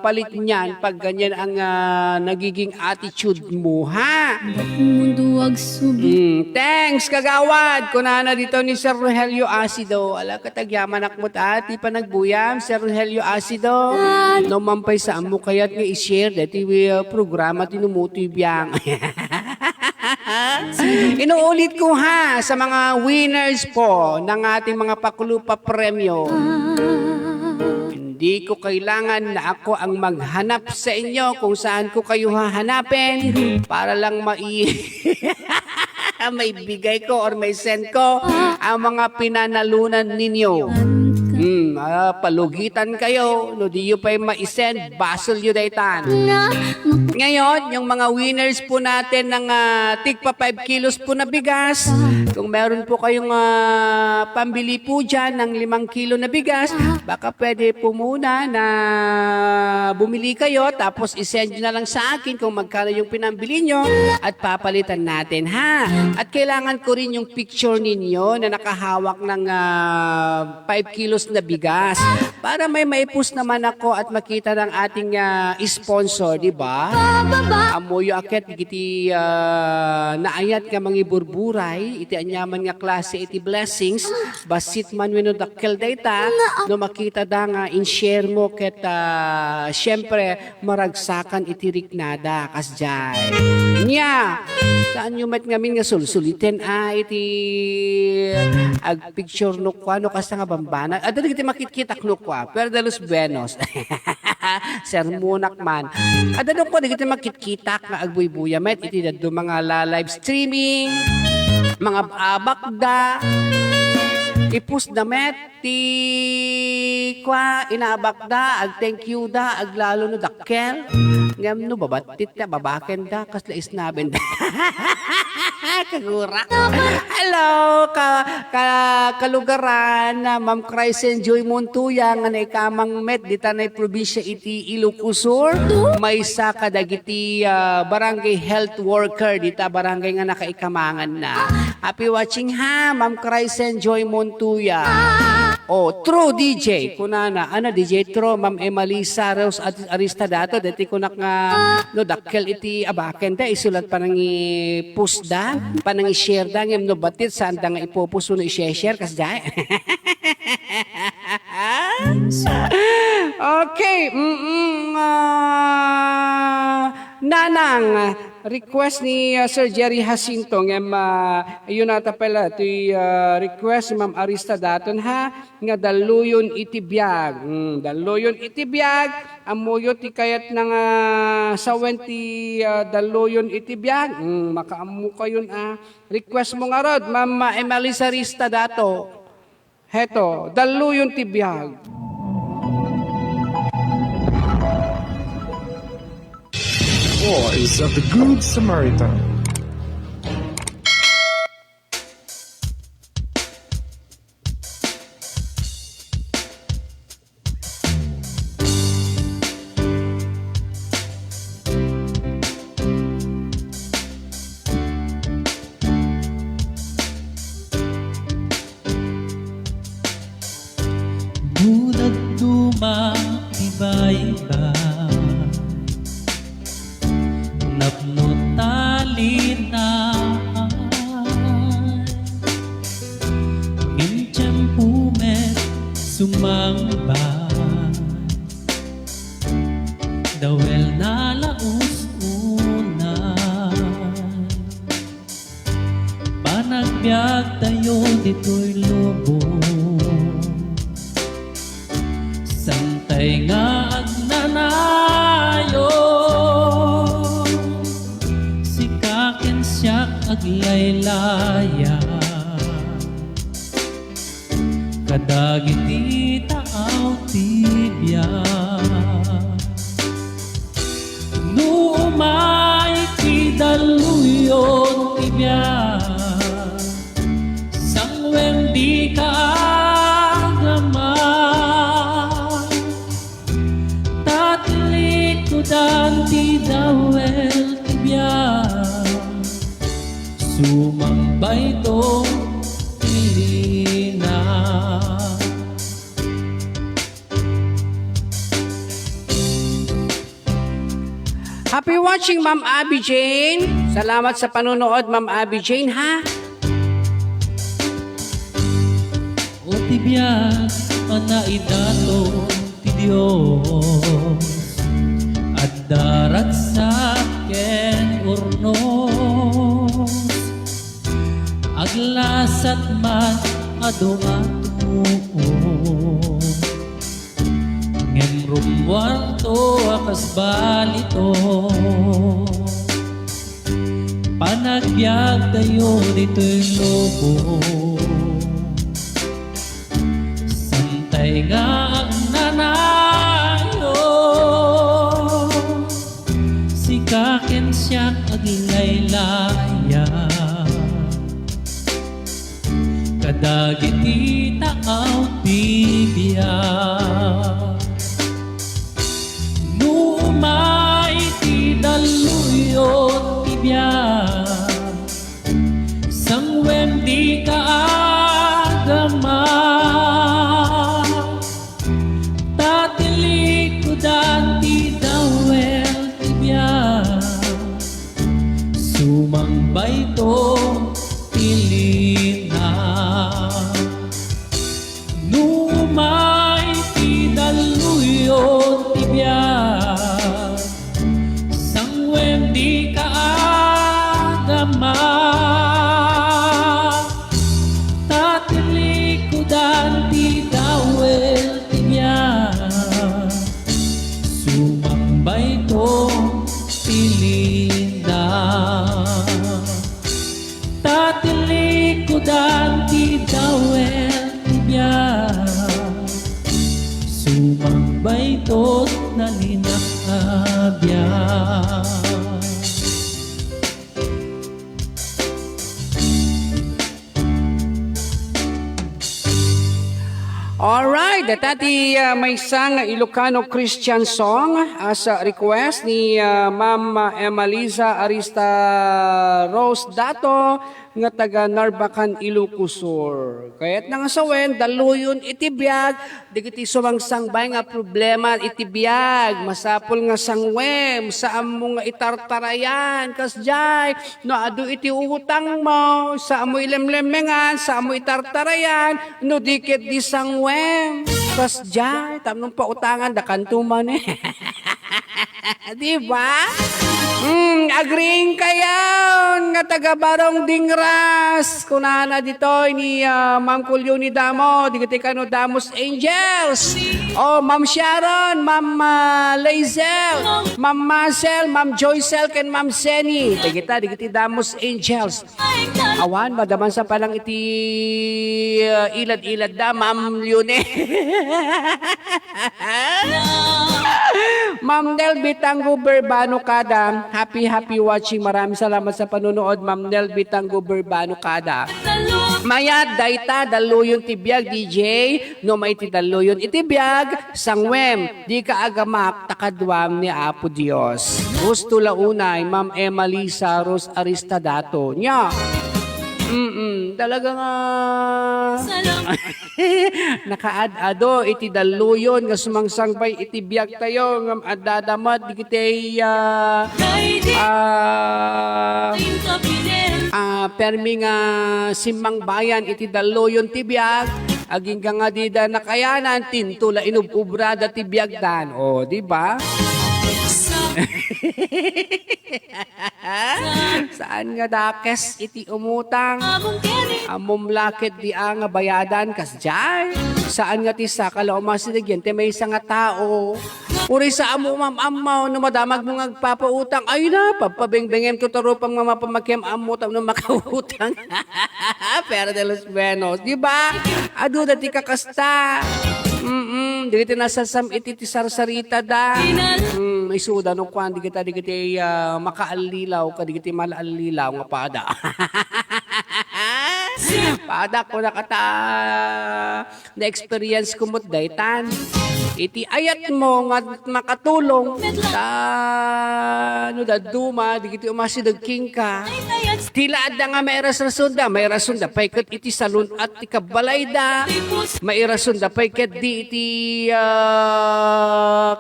E: palit niyan pag ganyan ang nagiging attitude mo, ha?
F: Mundo wag subi.
E: Thanks, kagawad. Kunana dito ni Sir Rogelio Acido. Ala, katagyaman akmot ati pa nagbuyam, Sir Rogelio Acido. No mampay sa amo kaya't nga i-share dati programa tinumuto biyang. Inuulit ko ha sa mga winners po ng ating mga Pakulupa Premyo. Hindi ko kailangan na ako ang maghanap sa inyo kung saan ko kayo hahanapin para lang may bigay ko or may send ko ang mga pinanalunan ninyo. Palugitan kayo, no di yung pa'y ma-send, basol yun daytan. Ngayon, yung mga winners po natin ng tigpa 5 kilos po na bigas, kung meron po kayong pambili po dyan ng 5 kilo na bigas, baka pwede po muna na bumili kayo, tapos isend nyo na lang sa akin kung magkano yung pinambili nyo, at papalitan natin, ha? At kailangan ko rin yung picture ninyo na nakahawak ng 5 kilos na bigas para may maipus naman ako at makita ng ating sponsor, di ba? Amoyo akit iti naayat nga mga burburay iti anyaman nga klase iti blessings basit man wenno dakkel dayta no makita da nga in-share mo ket syempre maragsakan iti riknada kasjay. Nya saan nyo met ngamin nga sulsulitin iti ag picture no kwano kasta nga bambana. Adali kiti makikita no kwa pero de los buenos. Sermonak man. Adano ko di kita makikita nga agbuy-buya met iti dadto mga live streaming, mga abakda, ipus na met ti kwa inaabakda ag thank you da ag lalo no dakkel. Ngam no babatit ta babaken da kasla isnaben da. Kagura. Hello, kalugaran na Ma'am Chrysel Joy Montuya nga naikamang met dita na probinsya iti Ilocos. May sa kadagiti barangay health worker dita barangay nga nakaikamangan na. Happy watching ha, Ma'am Chrysel Joy Montuya. True DJ. Kunana, DJ True, Ma'am Emalisa Rose Arista dato. Dati kunak nga, no, dakkel iti abaken da, isulat pa nang i-post da, pa nang i-share da, ngem no batit, saan da nga ipopost no i-share, kas da. Okay, Nanang, request ni Sir Jerry Jacinto ngem yun ata pala iti request ni Ma'am Arista daton ha nga daluyon iti biag. Daluyon iti biag amuyo ti kayat ng sawen ti daluyon iti biag. Makaamu kayon request mo nga rod Ma'am Emelisa Arista dato. Heto, daluyon ti biag.
A: Voice of the Good Samaritan.
C: Bulag dumaiba-iba napnotalinan Mintyang pumet sumamba Dawel na laus unay Panagbiag tayo dito'y lobo Santay nga agnanayo aglaylaya kadagiti taaw tibya numay ti daluyon tibya sangwen di ka agama tatlik ko dan ti dawel tibya sumambay to pilina.
E: Happy watching, Ma'am Abby Jane. Salamat sa panonood, Ma'am Abby Jane, ha?
C: O tibiyag panaidato ti Diyos at darat sa ken urnos aglasat man aduato ngem rumwan to akas balito panagbiag tayo dito'y lobo santay nga ang nanayo si kaken siya aglaylaya kadagiti taaw tibya numay ti daluyon tibya sangwen di ka agama tatilikudan ti dawel tibya sumambay to pilina numay ti daluyon tibya sangwen di ka agama tatilikudan ti dawel tibya sumambay to pilina tatilikudan ti dawel tibya sumambay to nalinakabya.
E: Alright, dati may isang Ilocano Christian song as a request ni Ma'am Emaliza Arista Rose Dato nga taga Narbacan, Ilocos Sur. Kaya't nang asawen, daluyon itibiyag, digiti sumangsangbay nga problema itibiyag, masapol nga sangwem, saan mo nga itartarayan, kasjay, no adu iti utang mo, saan mo ilemlemengan, saan mo itartarayan, no dikit di sangwem, kasjay, tamnong pautangan, dakantuman eh. Diba? Agreeing kayo nga taga Barong Dingras. Kunana dito ni Ma'am Culyoni Damo, digiti kano Damos Angels. Oh, Ma'am Sharon, Ma'am Lazel, Ma'am Marcel, Ma'am Joycel, ken Ma'am Seni. Digiti Damos Angels. Awan, madaman sa palang iti ilad-ilad da, Ma'am Leone. Ma'am Nel Bitanggo Berbano Kada, happy watching. Maraming salamat sa panonood, Ma'am Nel Bitanggo Berbano Kada. Mayat dayta daluyon tibiyag DJ, no may ti daluyon itibiyag sangwem di ka agamak takadwam ni Apo Dios. Gusto launay Ma'am Emalisa Rose Arista Dato nya. Talaga nga nakaad-ado iti daluyon nga sumangsangbay iti biyak tayo nga adadamat digitay permi nga simang bayan iti daluyon ti biyak aging nga dida nakayanan tintula inububrada ti biyak dan o di ba? Saan nga dakes iti umutang amom lakit di nga bayadan kasjay saan nga ti sakala umasinigyan ti may isang nga tao Uri sa amo amaw no madamag mo ngagpapautang. Ay na, papabingbingin ko taro pang mamapamakyam amo tam no makautang. Pero de los buenos, di ba? Adu dati kakasta. Di kita nasasam iti sarsarita da. Isuda no kwan di kita makaalilaw ka di kita malaalilaw nga pada. Pada ko nakata na experience ko mo't daytan. Iti ayat mo nga makatulong sa ano da duma di kiti umasidag king ka. Tila adda nga may rason da paykat iti salon at ikabalay da. May rason da paykat di iti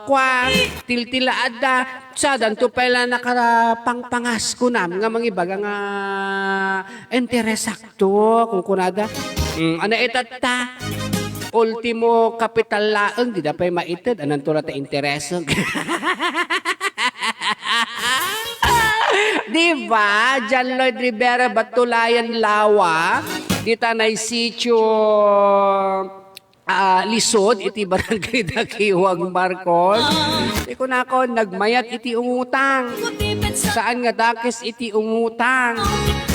E: kwa tiltila adda sa danto pala nakarapangpangas ko nam nga mangibaga nga interesakto kung kunada. Ano itata? Ultimo kapital laeng di dapay maited anan to ta intereso. Di ba? John Lloyd Rivera Batulayan Lawa dita nay sitio lisod iti barangay Dakiwag Marcos. Iko na ako nagmayat iti umutang. Saan nga dakes iti umutang?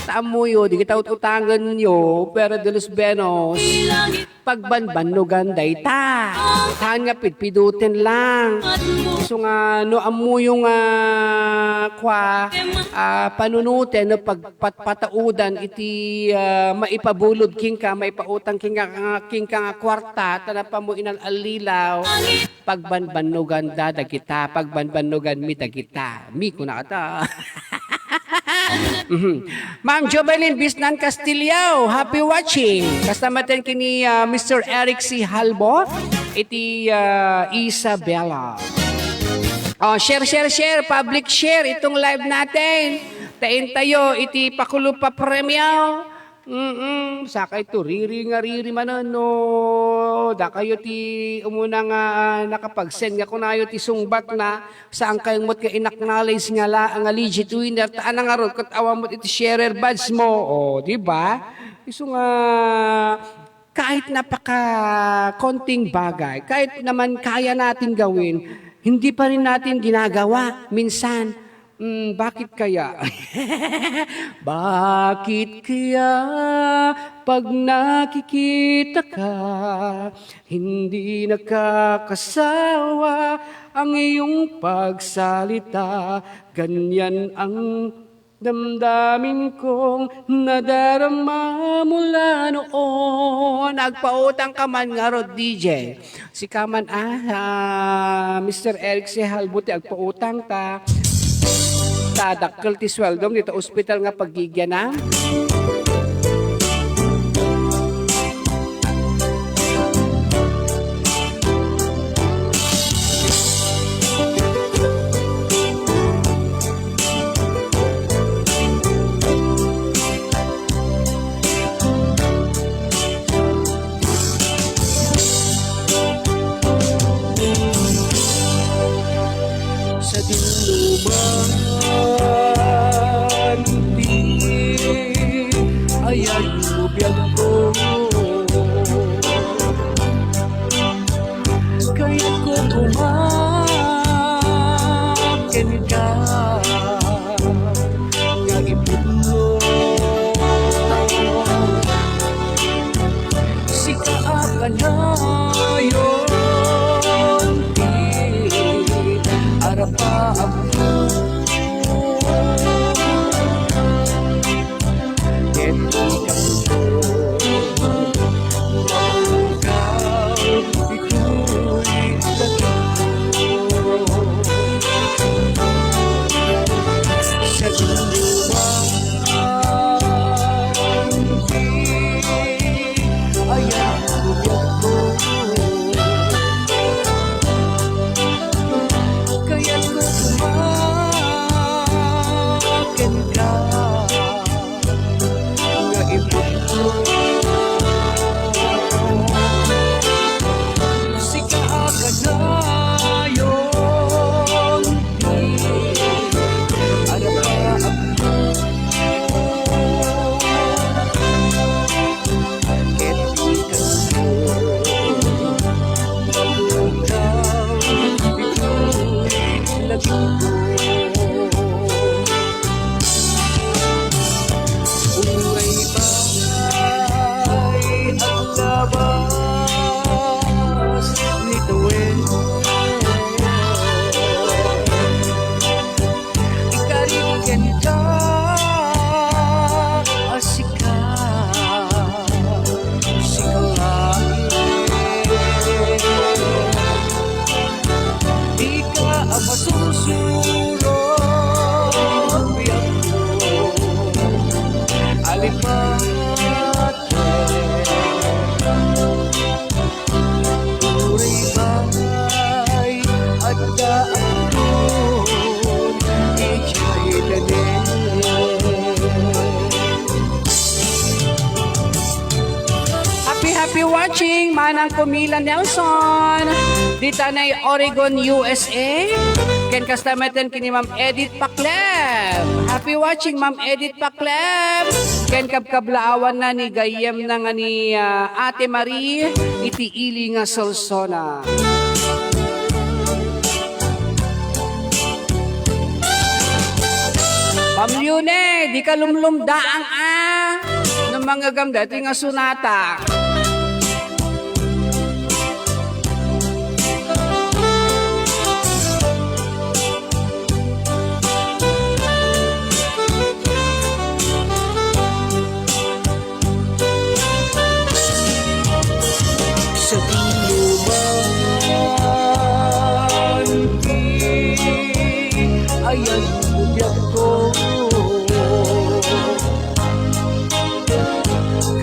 E: Taamuyo, di kita utangan nyo, pero de los benos, pagbanbanugan day ta. Saan nga pitpidutin lang. So nga, no amuyo nga panunutin, no pagpataudan, iti maipabulod king ka, maipautang king ka nga kwarta, tanapa mo inang alilaw, pagbanbanugan dada kita, pagbanbanugan mi da kita. Mi ko na kata. Ma'am Jovelyn Bisnan Castillao, happy watching. Kasamaten kini Mr. Eric C. Halbo, iti Isabella. Oh, share, public share itong live natin. Tain tayo, iti pakulupa premyaw. Saka ito, riri manon, no. Da kayo ti umuna nga nakapag-send nga kunayo ti sungbat na saan kayong mo't ka-inacknowledge nga ang legit winner. Taan nga ron, katawa mo't iti sharer badge mo. O, di ba? Iso nga, kahit napaka konting bagay, kahit naman kaya natin gawin, hindi pa rin natin ginagawa minsan. Bakit kaya? Bakit kaya pag nakikita ka, hindi nakakasawa ang iyong pagsalita? Ganyan ang damdamin kong nadarama mula noon. Nagpautang ka man nga ro, DJ. Si kaman Mr. Eric C. Halbuti, agpautang ta. Tadakkel ti sweldong dito ospital nga paggigyanam. Sa diluman ay lubyan ko, kaya't ko kumakin ka nga ipuno. Si kaakan na yun di arapa ako. watching Manang Kumila Nelson. Dita na Oregon, USA. Ken kastameten kini Ma'am Edith Pacleb. Happy watching Ma'am Edith Pacleb. Ken kabkablaawan na ni gayem na nga ni Ate Marie itiili nga Solsona. Pamlyune, di ka lumlumdaang ng mga gamdati nga sunata. Sa inuman, ayan biyag ko.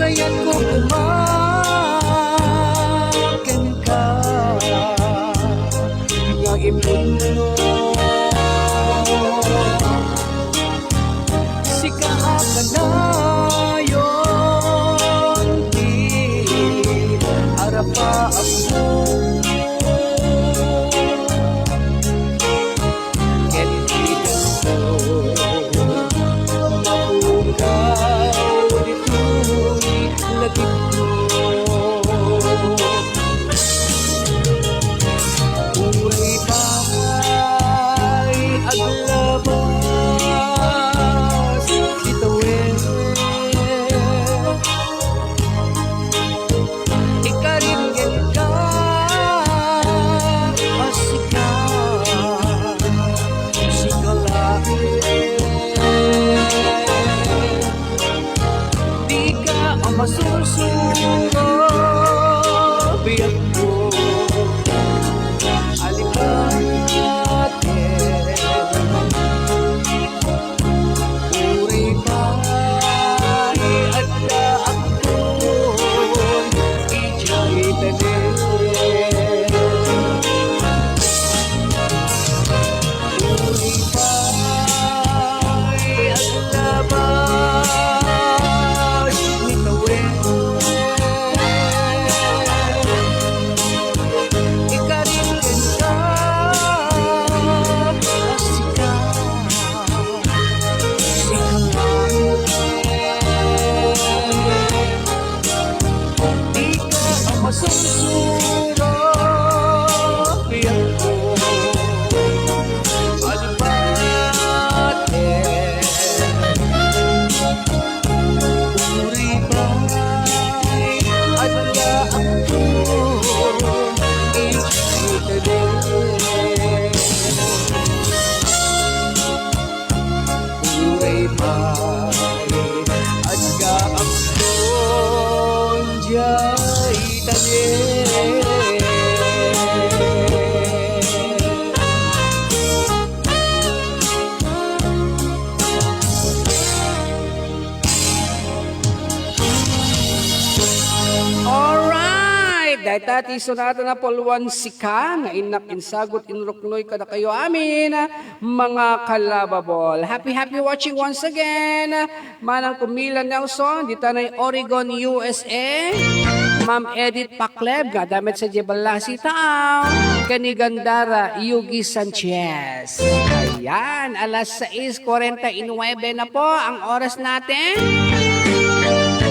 E: Kaya't ko kumakan ka nga imuno. Sikahakan na yon di arapa ako. Masusuro biyak ko alipate uri pa'y adda ako ijay tanin uri pa'y adda ba masusuro biyak ko alipate uri ba'y adda ako ikitadin uri ba'y adda ako jay alright, dahil tati sonata na polwan sika nga inak insagot inruknoy kada kayo amin mga kalababol. Happy watching once again. Manang Kumila Nelson, dita na Oregon, USA. Ma'am Edith Pacleb, gadamit sa Jebalasi Tao. Kanigandara, Yugi Sanchez. Ayan, alas 6:49 na po ang oras natin.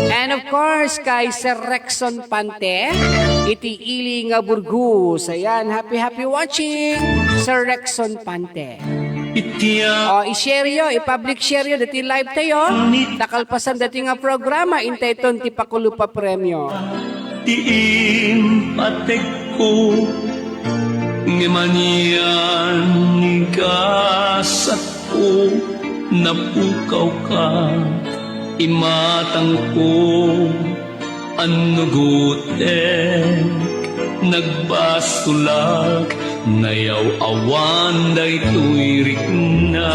E: And of course, kay Sir Rexon Pante, itiili nga Burgos. Ayan, happy watching, Sir Rexon Pante. O, i-share yo, i-public share yo, dati live tayo. Nakalpasan dati nga programa, intay ton ti pakulupa premyo.
C: Tiim patek ko ngemanian ni gasat ko napukaw ka imatang ko anugutek nagbastulak nayaw awan day tuirik na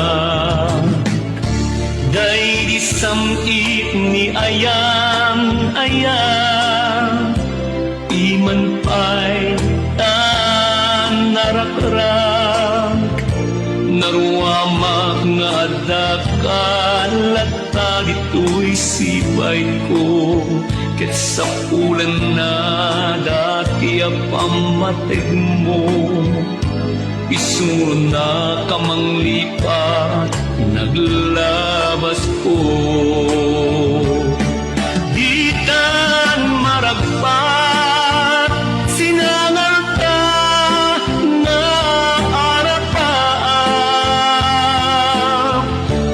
C: day di samit ni ayam iman pa'y narakrak naruamak nga adakalat tagito'y sibay ko ket sa ulan na dati pamatig mo. Isuro na kamang lipat, naglabas ko. Ditan maragpat, sinangal ka na arapaan.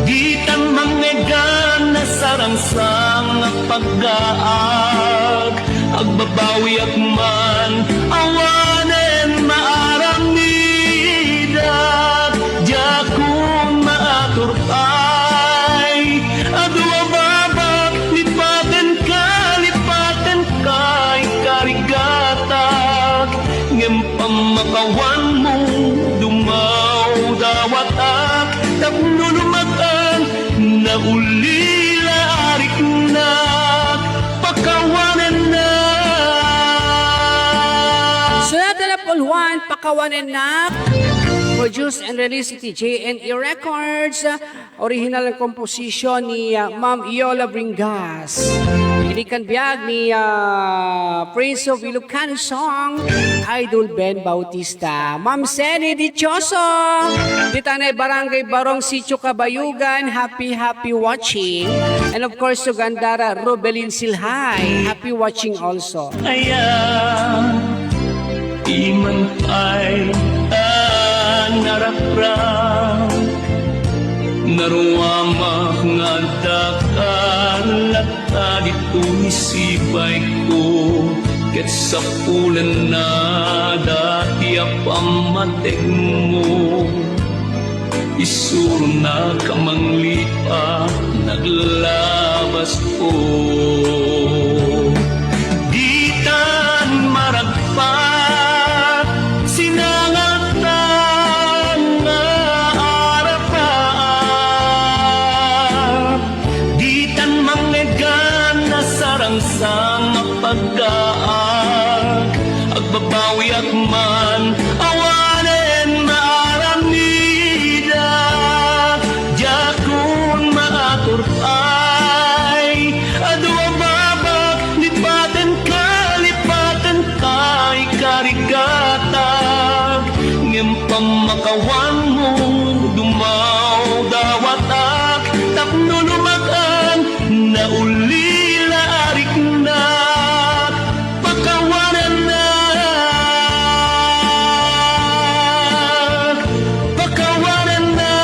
C: Ditan mangegan na sarangsang pag-aag, agbabawi at man awanen maaramida. Diya kung maaturpay, adwa babak, lipatan kay karigatag. Ngem pamakawan mo, dumaw dawatak, tapnulumagan, na ulila arik na, pakawanan na.
E: Sunod na pulwan, pakawanan na. Produced and released iti JNE Records. Original ang komposisyon ni Ma'am Yola Bringas. Inikan biyag ni Prince of Ilocano Song, Idol Ben Bautista. Ma'am Seni Dichoso, di tanay Barangay Barong Sitio Kabayugan, happy watching. And of course, Sugandara Rubelin Silhay, happy watching also.
C: Ayan, iman ay naraprak, naruwamak nga dakalata dito isipay ko. Ket sa ulan na dati pamatig mo. Isuro na kamang lipat, naglabas ko. Ditan maragpat, sinangatan na arapaan. Ditan mangegan na sarangsang pag-aag, agbabawi at man awanen maaramida. Diya kung maaturpay, adwa babak, lipatan kay karigatag. Ngem pamakawan mo, dumaw dawatak, tapnulumagan, na ulila arik na, pakawanan na. Pakawanan na,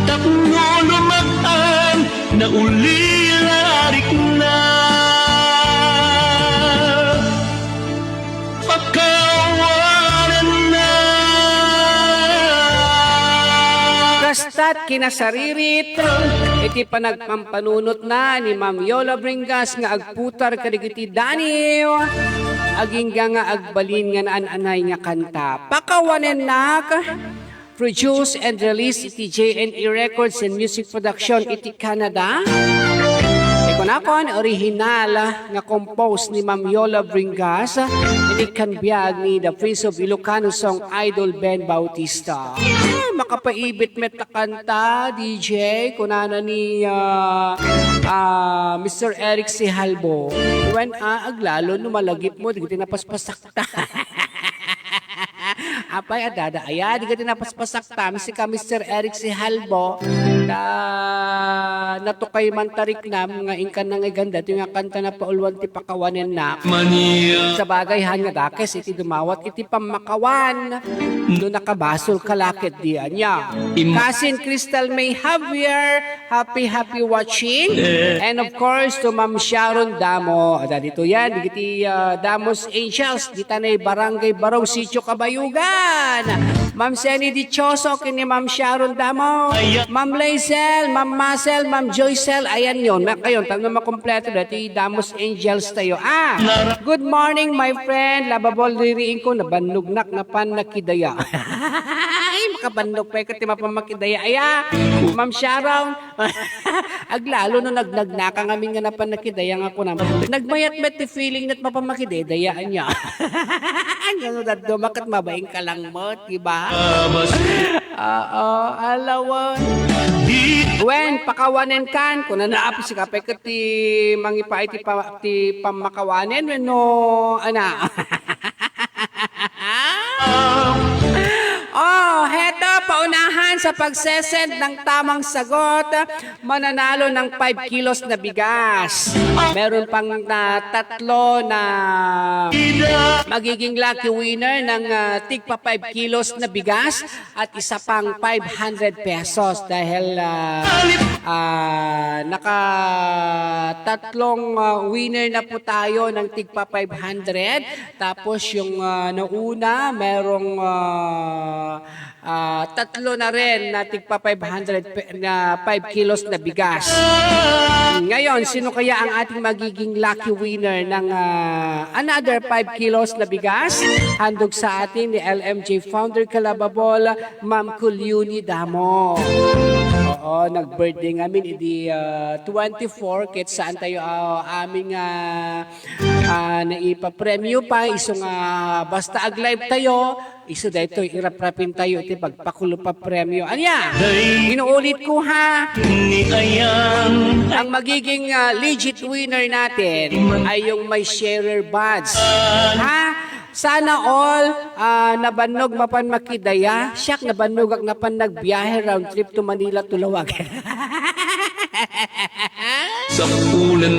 C: tapnulumagan, na ulila arik na. Pakawanan na.
E: Kasta't kinasaririt, iti panagpampanunot na ni Ma'am Yola Bringas nga agputar kadigiti daniw, aging nga agbalin nga naan-anay nga kanta. Pakawanen nak, produce and release iti JNE Records and Music Production iti Canada. Ikonakon, original nga compose ni Ma'am Yola Bringas, inikan biyag ni the Prince of Ilocano Song, Idol Ben Bautista. Makapaibit met na kanta, DJ, kunana ni Mr. Eric Sihalbo. When aglalo, numalagip mo, di ka tinapaspasakta. Apay, adada, ayan, di ka tinapaspasakta. Si ka Mr. Eric Sihalbo, na natukay man tarik na, nga ingkan na nga ganda, ito nga kanta na paulwan ti pakawanin na.
C: Mania
E: Sa bagay, hanya dakes, iti dumawat, iti pamakawan. Doon nakabasol kalakit diyan niya. Cousin Crystal May Javier, happy watching. And of course, to Ma'am Sharon Damo. Ada dito yan, digiti Damos Angels, di tanay Barangay Barong Sitio Kabayugan. Ma'am Seni Dichoso, kini Ma'am Sharon Damo. Ma'am Laisel, Ma'am Marcel, Ma'am Joycel, ayan yun. Kayon, tanong makompleto dati Damos Angels tayo. Good morning my friend. Lababol diriin ko, nabanugnak na pan nakidaya. Ay, makabandog pa ikaw, mapamakidaya. Aya, Ma'am Sharon. Aglalo no nagnagnaka ngamin nga napan nakidaya nga ko naman. Nagmayat-met ti feeling na't mapamakidayaan niya. Ano na dumakat mabaing ka lang mo, diba? Oo, alawan. Wen, pakawanen kan, kung nanaap si kapay ka ti mangipa ti pamakawanen, wen no, ana. Oh, heto, paunahan sa pagsesend ng tamang sagot, mananalo ng 5 kilos na bigas. Meron pang tatlo na magiging lucky winner ng tigpa 5 kilos na bigas at isa pang 500 pesos dahil tatlong winner na po tayo ng tigpa 500. Tapos yung nauna, merong tatlo na rin na tigpa 500 na 5 kilos na bigas. Ngayon, sino kaya ang ating magiging lucky winner ng another 5 kilos na bigas? Handog sa atin ni LMJ Founder Calababol, Ma'am Culiuni Damo. Oo, nag-birthday ngamin, idi 24, kahit saan tayo aming naipa-premyo pa, isong basta ag-live tayo, iso dito, iraprapin tayo, iti pagpakulo pa premyo. Anya, inuulit ko ha,
C: Ni ayang
E: ang magiging legit winner natin ay yung may sharer buds. Ha? Sana all nabanog mapan makidaya. Siyak nabanog ak napan nagbiyahe round trip to Manila to Lawag.
C: sa ulan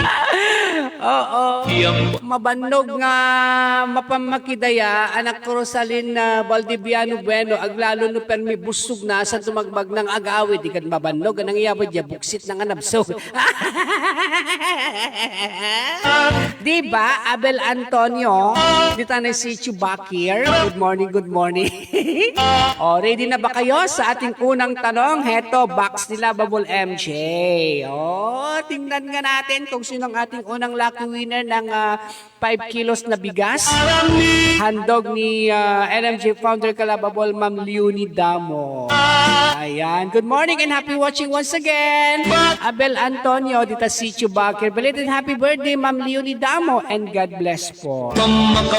E: Oo.
C: Tiyang
E: Mabanog nga mapamakidaya anak ko Rosalyn Valdiviano Bueno aglalo no permi busog na sa tumagmag ng agawi di kan mabanog anang iyabod ya buksit ng anabsog. Di ba Abel Antonio dito na si Chubakir. Good morning, good morning. O, ready na ba kayo sa ating unang tanong? Heto, box nila Babol MJ. O, tingnan nga natin kung sino ang ating unang lucky winner ng 5 kilos na bigas. Handog ni LMJ Founder Calababol, Ma'am Leonie Damo. Ayan. Good morning and happy watching once again. Abel Antonio, dito si Chubakir. Belated happy birthday, Ma'am Leonie Damo. And God bless po.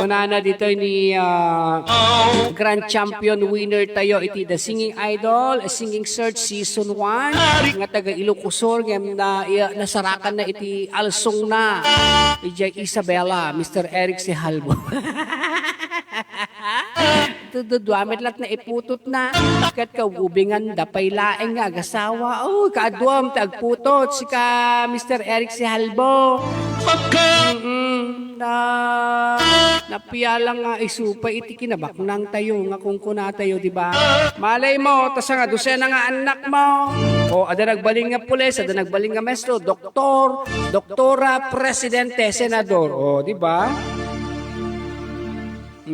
E: Kunana dito ni Grand Champion winner tayo. Iti The Singing Idol, Singing Search Season 1. Nga taga Ilocosur, na nasarakan na iti alsong na. Ijay Isabela, Mr. Eric Sehalbo. Tududwamit lat na iputot na. Kat kaubingan dapay laeng nga agasawa. Oh, kaadwam tagputot si ka Mr. Eric Sehalbo. Napiyalang nga isupa iti kinabaknang tayo nga kung kuna tayo, di ba? Malay mo, tas nga dosena nga anak mo. O ada nagbaling nga pulis, ada nagbaling nga maestro, doktor, doktora, presidente, senador. O, di ba?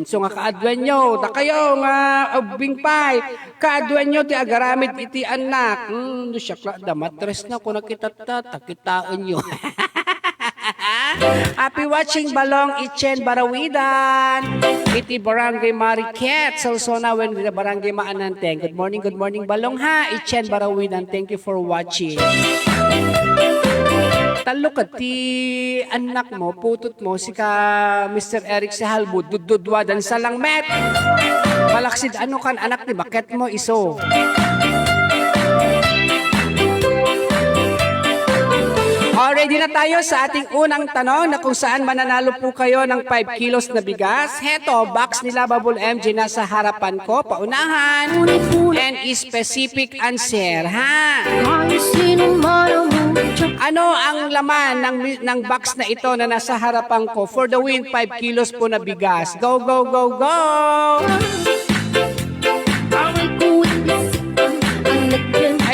E: So nga kaadwan nyo, ta kayo nga bingpay, kaadwan nyo ti agaramid iti anak. Siya da matres na kung nakitata, takitaan nyo. Happy watching Balong Ichen Barawidan. Iti Barangay Mariquet. So na when the Barangay Maananteng. Good morning Balong ha. Ichen Barawidan. Thank you for watching. Talo ka ti anak mo, putot mo, si ka Mr. Eric Sehalbo, dududwadan sa langmet. Malaksid ano kan anak ni baket mo iso. Ready na tayo sa ating unang tanong na kung saan mananalo po kayo ng 5 kilos na bigas. Heto, box nila Babol MJ nasa harapan ko, paunahan. And specific answer, ha? Ano ang laman ng box na ito na nasa harapan ko? For the win, 5 kilos po na bigas. Go, go, go, go!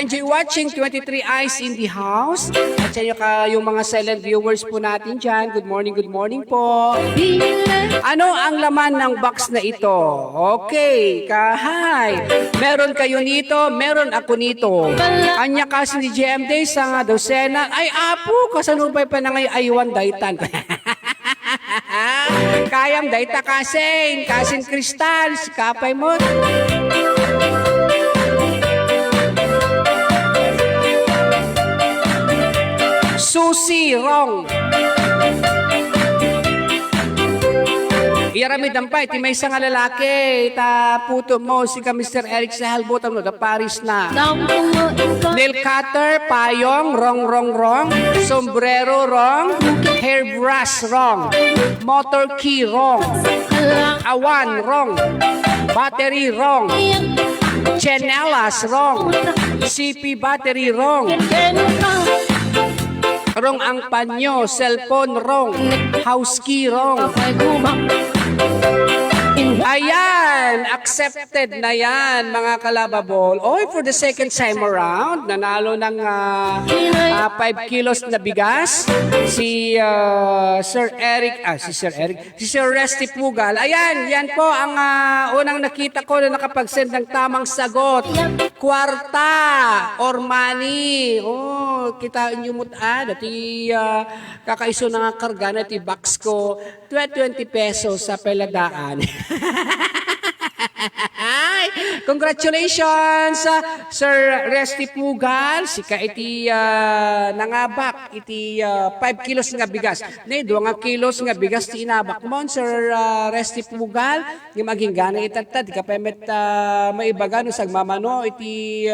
E: Enjoy watching 23 Eyes in the House. At sa inyo yung mga silent viewers po natin dyan. Good morning po. Ano ang laman ng box na ito? Okay, kahay. Meron kayo nito, meron ako nito. Anya kasi ni GMD sa nga dosena. Ay, apo, kasanubay pa na ngayon aywan daytan. Kayam dayta kasin kristal, kapay mo. Susi, wrong. Iyaramid ang pa, iti may isang lalaki, ta puto mo, si ka Mr. Eric sa halbotang no, da Paris na. Nail cutter, payong, wrong. Sombrero, wrong. Hairbrush, wrong. Motor key, wrong. Awan, wrong. Battery, wrong. Chanelas, wrong. CP battery, wrong. Wrong ang panyo, cellphone, wrong. House key, wrong. Ayan, accepted na yan, mga kalababol. Oy, for the second time around, nanalo ng 5 kilos na bigas. Si Sir Resty Pugal. Ayan, yan po ang unang nakita ko na nakapag-send ng tamang sagot. Kwarta or money. Oh, kita nyo mo dati kakaiso na nga karga na ti box ko 20 pesos sa peladaan. Congratulations, Sir Resty Pugal. Sika iti nangabak iti 5 kilos nga bigas. Ne, 2 kilos nga bigas ti inabak mo, Sir Resty Pugal. Yung maging gana itatad, di ka pemet maibaga no sagmamano iti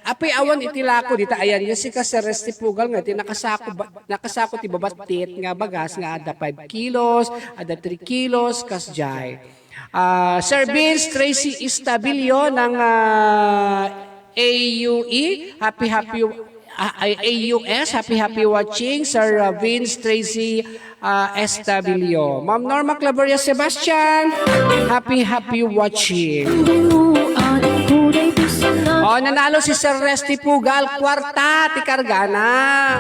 E: apay awan iti lako dita. Ayan yung sika Sir Resty Pugal nga iti nakasako ti babatit nga bagas nga ada 5 kilos, ada 3 kilos kasjay. Sir Vince Tracy Estabilio ng AUE, happy AUS, happy watching, Sir Vince Tracy Estabilio. Ma'am Norma Claveria Sebastian, happy watching. Oh, nanalo si Sir Resty Pugal, kwarta, ti kargana.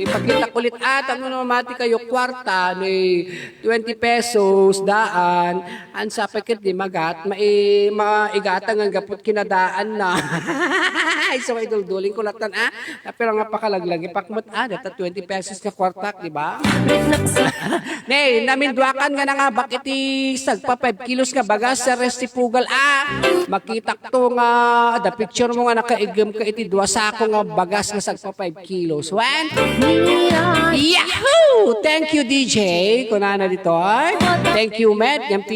E: Ipakita kulit ano naman mati kayo kwarta ni 20 pesos daan an sa paket di magat maigatang ang gapot kinadaan na. So ay dulduling kulatan pero nga pakalaglag ipakmot data 20 pesos ka kwarta di ba? Nay namindwakan nga nga bakit sagpa 5 kilos nga bagas sa Resty Pugal makita to nga the picture mo nga nakaigam ka iti 2 sako nga bagas nga sagpa 5 kilos. When Yahoo! Thank you, DJ. Kunana dito. Thank you, Met. Yung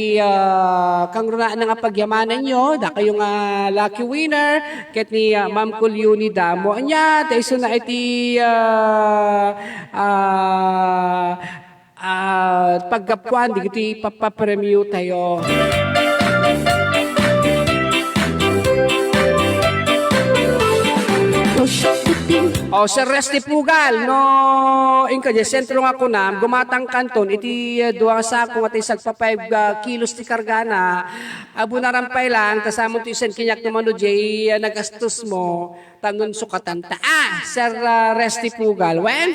E: kang runaan nga pagyamanan nyo. Da kayong lucky winner. Ket ni Ma'am Kulyuni Damo. Anya, taiso na iti pagkapuan. Di kiti papapremyo tayo. O, Sir Resty Pugal, no, inka dyan, sentro nga ko na, gumatang kanton, iti 2 sako nga tayo sagpa 5 kilos ti kargana, abo na rampay lang, tasamo ti isen kinyak naman o jay, nagastos mo, tanon sukatan ta. Sir Resty Pugal, when?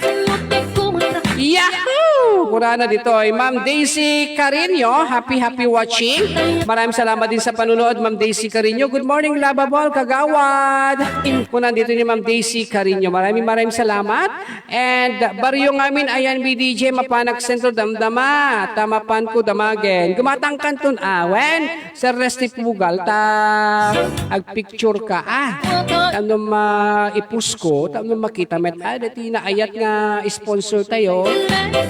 E: Yahoo! Mura na dito ay Ma'am Daisy Carino. Happy watching. Maraming salamat din sa panunood, Ma'am Daisy Carino. Good morning, Lababol, Kagawad. Muna dito ni Ma'am Daisy Carino. Maraming salamat. And baryo ngamin ayan BDJ Mapanag Sentro Damdama. Tamapan ko damagen. Gumatang kanton when? Sir Resty Pugal agpicture ka tanong ipus ko, tanong makita met dati na ayat nga sponsor tayo.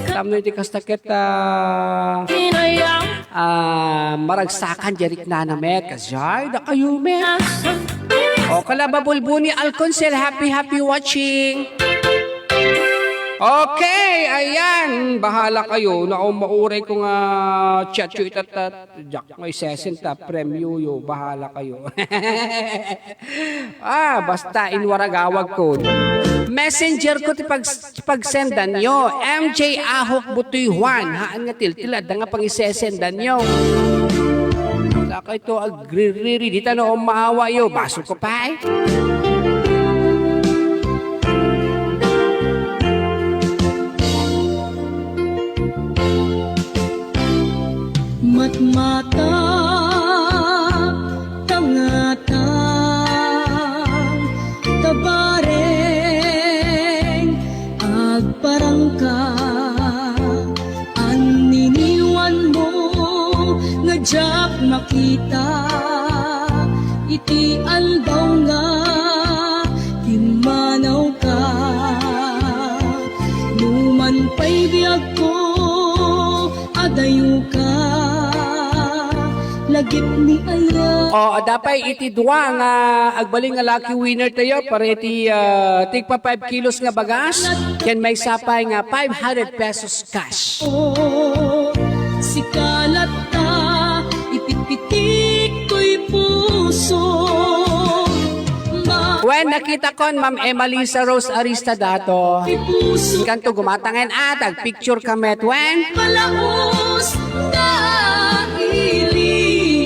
E: Tamno iti kastakit maragsakan jarik na met kasjay da kayo met. O kalababulbuni Alconsel, happy watching. Okay, ayan. Bahala kayo. Na mauray ko nga chat yun Jack may sesenta premyo yo. Bahala kayo. Basta inwaragawag ko. Messenger ko ti pagsendan nyo. MJ Ahok Butoy Juan. Haan nga tilad nga pang isesendan nyo. Saka ito agriri. Dita na maawa yo. Baso ko pa
G: Matmata tangata tabareng agparangka aniniwan mo ngajak makita iti aldaw nga timanaw ka numan pay biyag ko adayo ka lagip ni aya.
E: O, dapay iti duwa nga agbaling nga lucky winner tayo para iti tigpa 5 kilos nga bagas. Yan may sapay nga 500 pesos cash.
G: Si kalat ta ipitpitik ko'y puso.
E: When nakita ko Ma'am Emalisa Rose Aristadato,
G: Puso
E: kanto gumatangan at picture kamet when
G: palaos na ilim.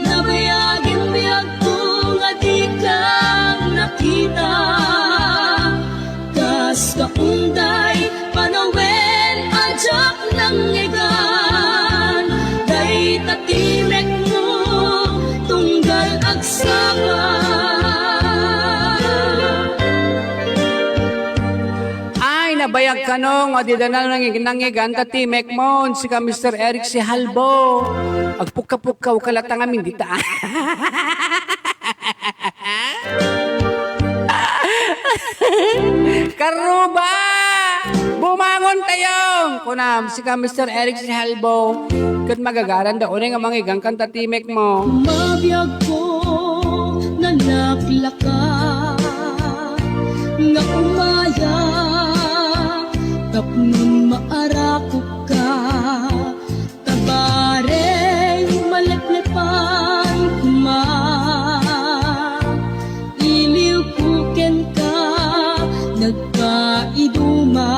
G: Nabayagin biyag ko nga di kang nakita. Kas kaunday panawen ajak ng egan. Day tatimek mo tunggal agsaka.
E: nabayag ka nung, o di na nangigan ta timek mon, si ka Mr. Eric si Halbo. Agpuka-pukaw kalatang amin dita. Karuba! Bumangon tayong! Kunam, si ka Mr. Eric si Halbo. Kat magagaran daw nga mangigang kanta timek mo.
G: Mabiyag ko na naklaka nga umaya tapnon maarakok ka tabareng maleplepan kuma iliw puken ka nagkaiduma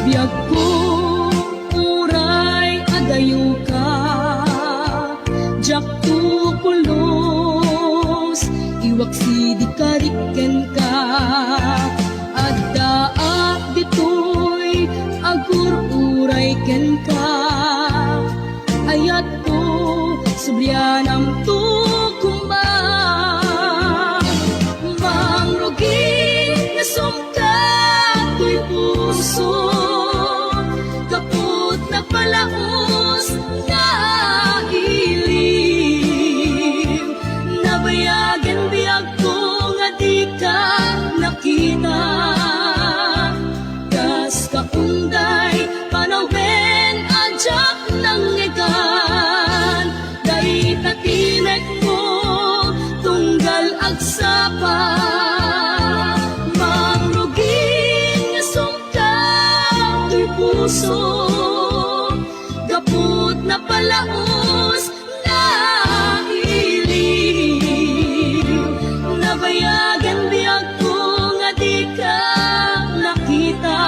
G: biyag ko uray adayo ka jak tu pulos iwak si di kariken ka addaak ditoy agur uray ken ka ayat ko sublianam tu kuma mangrugin na sumka tuy puso kaput na palaos na ilim nabayagan biyag ko nga di ka nakita kas kaunday panawen ajak ng egan day tatinek mo tunggal agsapa mangrugin nga sumka tuy puso gaput na palaos na ilim nabayagan biyag ko nga di ka nakita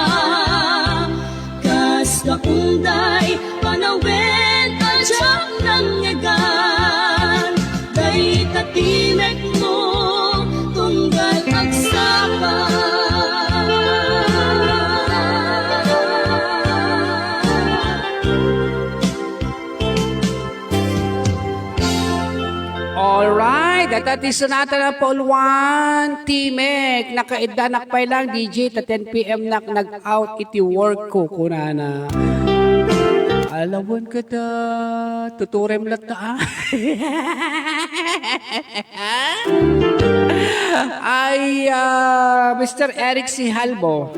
G: kas kaunday panawen ajak ng egan day tatinek mo tunggal agsapa.
E: Alright, datati sonata na Paul 1, Timek, nakaidanak pa lang DJ, ta 10 PM nag-out iti work ko, kunana. Alawan ka ta, tuturem lang ta. Ay, Mr. Eric si Halbo.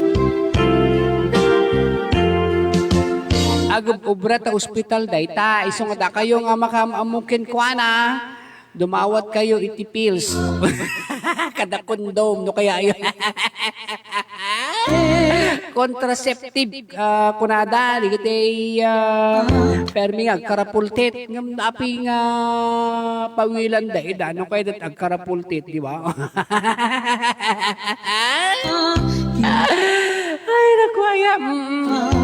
E: Agub ubra ta ospital dayta, isong da kayo nga makamamukin kuana. Dumawat kayo iti pills. Kada kondom no kaya yun. Contraceptive kunada digitay permi nga karapultit ngam api nga pawilan da ida no kay dat agkarapultit di ba? Ay naku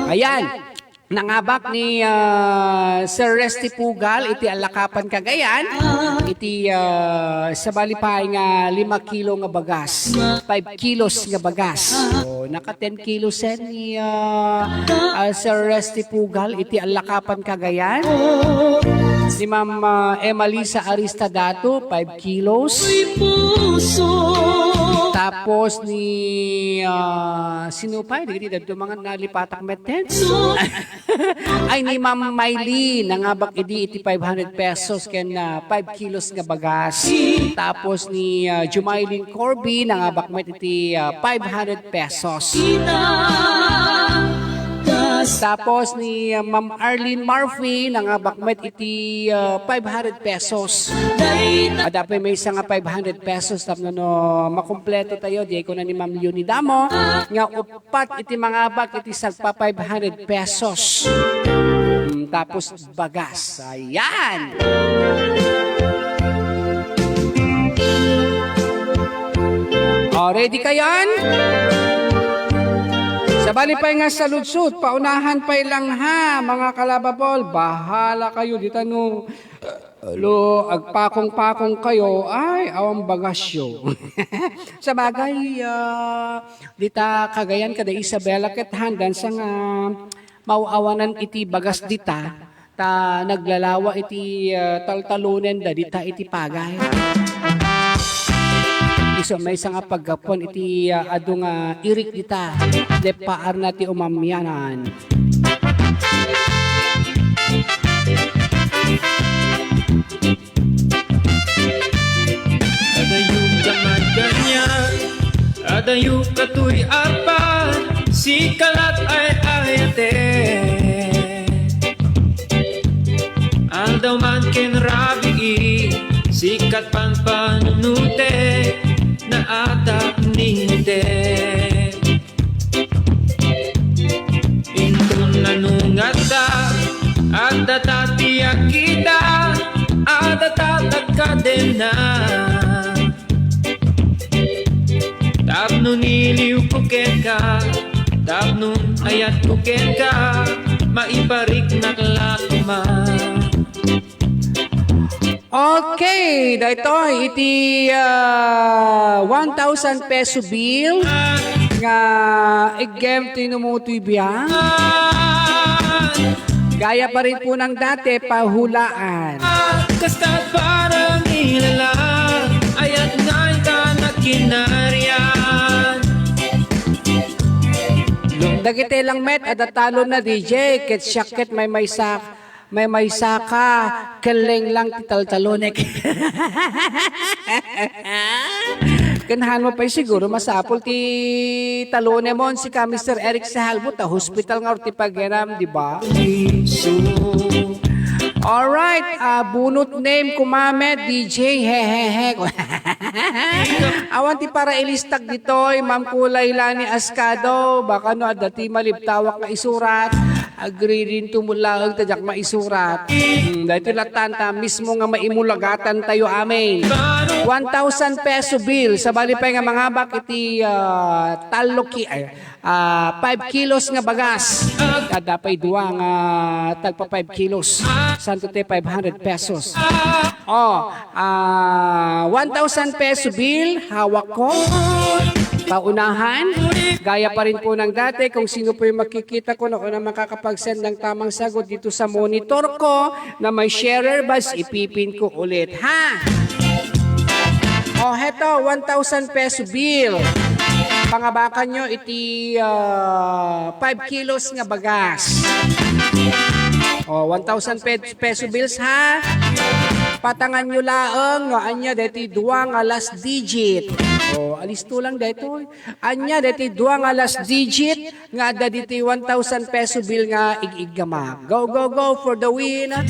E: ayan. Nangabak ni Sir Resty Pugal iti alakapan Cagayan iti sa balipay nga 5 kilo nga bagas 5 kilos nga bagas so, naka 10 kilos ni Sir Resty Pugal iti alakapan Cagayan si Ma'am Emalisa Aristadato 5 kilos tapos ni sino pa hindi dito mga nalipatak meten ay ni Ma'am Maylene nangabak iti 500 pesos ken 5 kilos nga bagas tapos ni Jumaylin Corby nangabak met iti 500 pesos Tapos ni Ma'am Arlene Murphy ng bakmet iti 500 pesos. Dapat may isa nga 500 pesos tapno no makumpleto tayo di ko na ni Ma'am Leonie Damo nga upat iti mga bak iti sagpa 500 pesos. Tapos bagas. Ayan. Ready kayan? Sabali pa nga sa lutsut, paunahan pa lang ha, mga kalababol. Bahala kayo, dito no, agpakong-pakong kayo, ay, awang bagasyo. Sa bagay, dita kagayan kada Isabela ket handan sa nga mauawanan iti bagas dita, ta naglalawa iti taltalunen da dita iti pagay. So may isang paggapon iti adong irik dita de paar na ti umamyanan.
C: Adayu jaman kanya, adayu katuy apa, si kalat ay ayate. Aldaw man ken rabi, sikat pan panunute, na atap ninte. Intun nanungata, at datatiyak kita, at datatagkadena. Tapno niliw kuken ka, tapno ayat kuken ka, maiparik na klakma.
E: Okay, dito iti 1,000 peso bill nga igem tinumutoy biya. Gaya pa rin po ng dati, pahulaan.
C: Kasta't parang ilala, ayat nga'y ka na kinariyan.
E: Dagiti lang met, adatalo na DJ, ket syakit may saka, keleng lang tital-talonek. Kanahan mo pa siguro masapol ti talone mo si ka Mr. Eric Sahalbo ta hospital nga ti pagyanam, di ba? Alright, bunot name kumamet DJ hehehe. Awan ti para ilistag ditoy Ma'am Kulay Lani Ascado, baka no adati maliptawak na isurat. Agree rin tumulaag tadyak maisurat. Dahil latanta mismo nga maimulagatan tayo amin. 1,000 peso bill sa bali pa nga mga bak iti 5 kilos nga bagas. Kadapay duwa nga tagpa 5 kilos. Santo te 500 pesos. 1,000 peso bill hawak ko. Paunahan, gaya pa rin po ng dati kung sino po yung makikita ko na makakapag-send ng tamang sagot dito sa monitor ko na may sharer bus, ipipin ko ulit, ha? Heto, 1,000 peso bill. Pangabakan nyo, iti 5 kilos nga bagas. 1,000 peso bills, ha? Patangan nyo laang, nga anya, deti duwa nga last digit. Alis to lang dito. Anya, deti duwa nga last digit, nga da diti 1,000 peso bill nga igigama. Go, go, go for the win. 5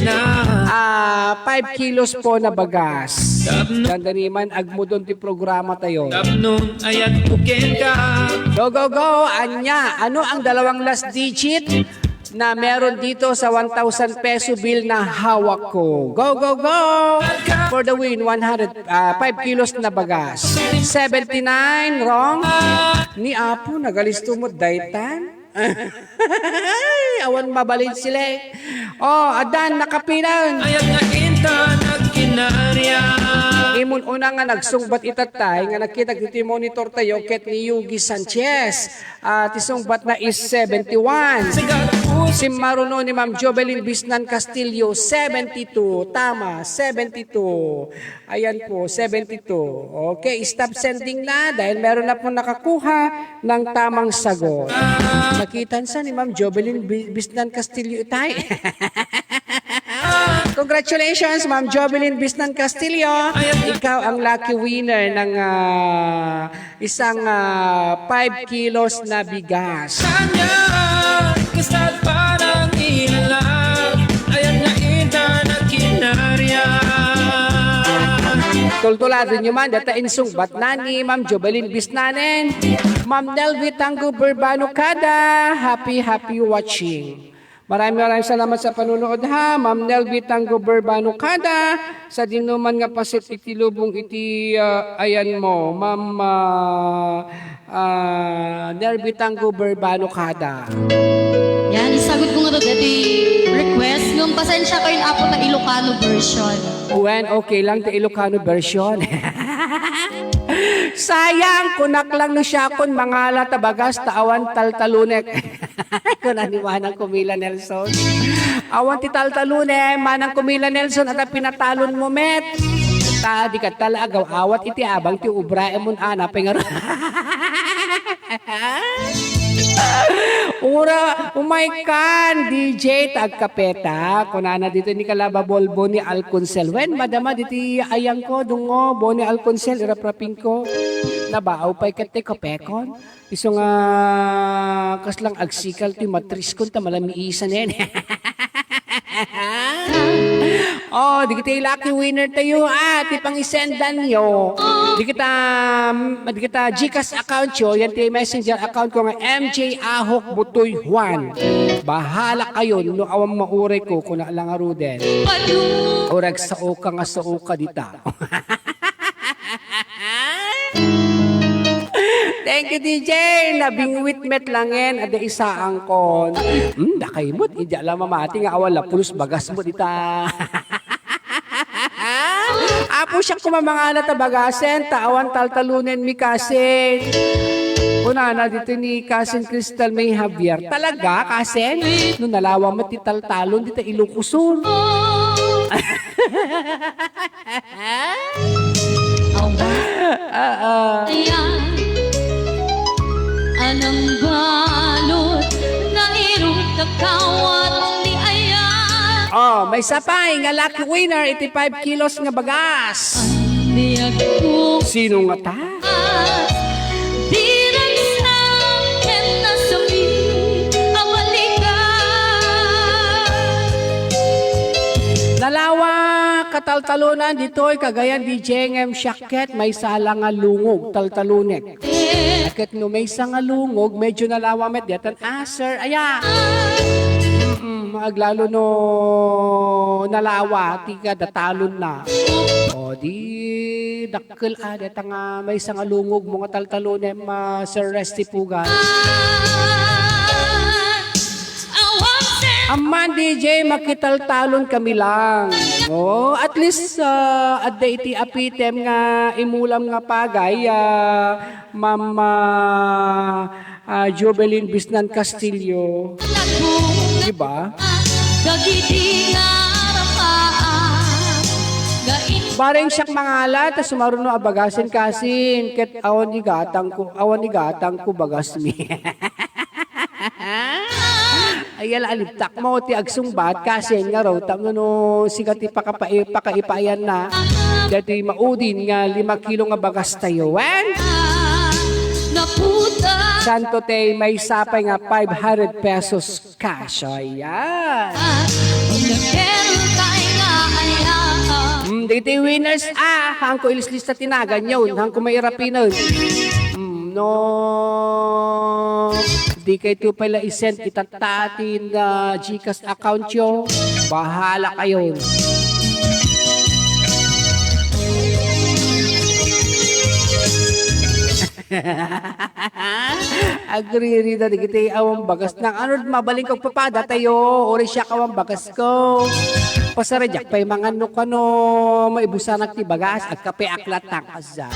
E: kilos po na bagas. Ganda naman, agmudon ti programa tayo.
C: Tapnon ayat kuken ka.
E: Go, go, go. Anya, ano ang dalawang last digit na meron dito sa 1,000 peso bill na hawak ko? Go, go, go! For the win, 5 kilos na bagas. 79, wrong? Ni Apo, nagalisto mo, daytan? Awan mabalin sila. Adan, nakapinan.
C: Ayat nga kinta nagkinarya.
E: Imon una nga nagsungbat itatay nga nakita dito yung monitor tayo ket ni Yugi Sanchez. Tisungbat na is 71. Si Maruno ni Ma'am Jovelyn Bisnan Castillo 72. Tama, 72. Ayan po, 72. Okay, stop sending na dahil meron na po nakakuha ng tamang sagot. Nakitan sa ni Ma'am Jovelyn Bisnan Castillo itay. Congratulations, Ma'am Jovelyn Bisnan Castillo. Ikaw ang lucky winner ng isang 5 kilos na bigas.
C: Kanya, kasta't
E: tultulado nyo man, data insung Batnani, Ma'am Jovelyn Bisnanen, Ma'am Nelvi Tango Burbano Kada, happy watching. Maraming salamat sa panunood ha, Ma'am Nelvi Tango Burbano Kada, sa dinuman nga pasit iti lubong iti, ayan mo, Ma'am Nelvi Tango Burbano Kada.
G: Yan, isagot ko nga to dati request. Nung pasensya ko yung apo na Ilocano version.
E: When okay lang the Ilocano version. Sayang, kunak lang no siya kun mga tabagas taawan taltalunek. Kunaniwanang Kumila Nelson. Awan ti taltalunek, manang Kumila Nelson at pinatalon mo met. Di ka talagaw awat iti abang ti ubra emon ana pengar. Ura, umaikan, DJ tagkapeta. Kunana dito ni Kalababol, Boni Alconsel. Wen, madama dito ayang ko, dungo, Boni Alconsel, irapraping ko. Nabaaw pa'y kate kapekon. Iso nga, kaslang agsikal ti matris ko, tamalamiisan yan. Oh, di kita lucky winner tayo ti pangisendan nyo. Di kita GCash account yo, yan ti messenger account ko nga MJ Ahok Butoy Juan. Bahala kayo no awang maure ko kung naalang aruden. Orag sa oka nga sa oka dita. Thank you, DJ. Nabingwit met langen ada isa angkon. Dakay mo, hindi alam mamati nga awala pulos bagas mo dita. Apo siya kumamangala ta bagasen, taawan taltalunen mi kasen. Una na dito ni Kasen Crystal May Javier. Talaga, Kasen? Nung nalawa mo ti taltalon, dito ilukusun.
G: Anong balot na irong kakawat ni ayan.
E: Oh, may sapay nga lucky winner, 85 kilos nga bagas.
G: Niyag ko
E: Sino nga ta?
G: di rin sa akin na sumi awalika.
E: Dalawa kataltalunan dito'y kagayan DJ ngem Shaket, may sala nga lungog taltalunek. Akit no may isa nga lungog, medyo nalawa met datan sir, aya. Maglalo no nalawa, tiga datalon na. O di dakkel data nga may isa nga lungog mga taltalunem Sir Resty Pugan. Amman DJ, makitaltalon kami lang. Oh, at least at the iti apitem nga imulam nga pagay, Mama Jovelyn Bisnan Castillo. Diba? Bareng siyak mangala, tas sumaruno abagasin kasin, ket awan ni gatang ko bagas mi. Ayala aliptak mo ti agsumbat kasi nga raw tamno no sigat ti pakaipayan na dati maudin nga 5 kilo nga bagas tayo wen santo te may sapay nga 500 pesos cash ayan dito winners hang ko ilis-lista tinagan yun hang ko may rapinon no di kayo ito pala isend itatatin na GCash account yo. Bahala kayo. Agree na di kita awang bagas ng ano mabaling kong papada tayo. Ori siya kawang bagas ko. Pasarajak pa yung mga ano maibusanak ti bagas at kape aklat ng azan.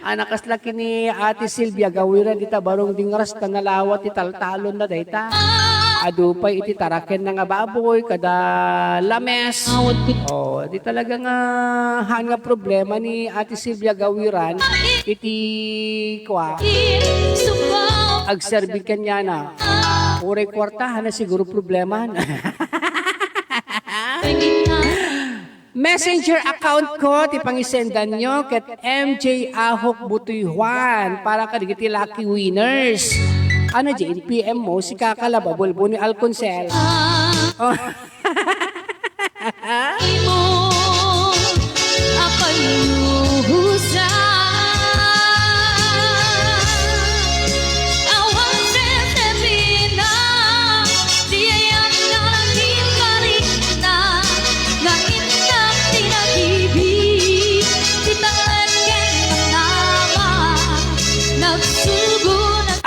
E: Anak laki ni Ate Silvia gawiran ita barong dingras ta nalawat italtalon na dayta. Adupay iti taraken na nga baboy kada lames. Oh, di talaga nga hanga problema ni Ate Silvia gawiran iti kwa. Agserbi kanya na. Uray kwartahan na siguro problema. Messenger account ko, ti pangisendan nyo, ket MJ Ahok Butoy Juan, para kadigiti lucky winners. Ano dyan, PM mo, si Kakalababol Boni Alconsel. Oh.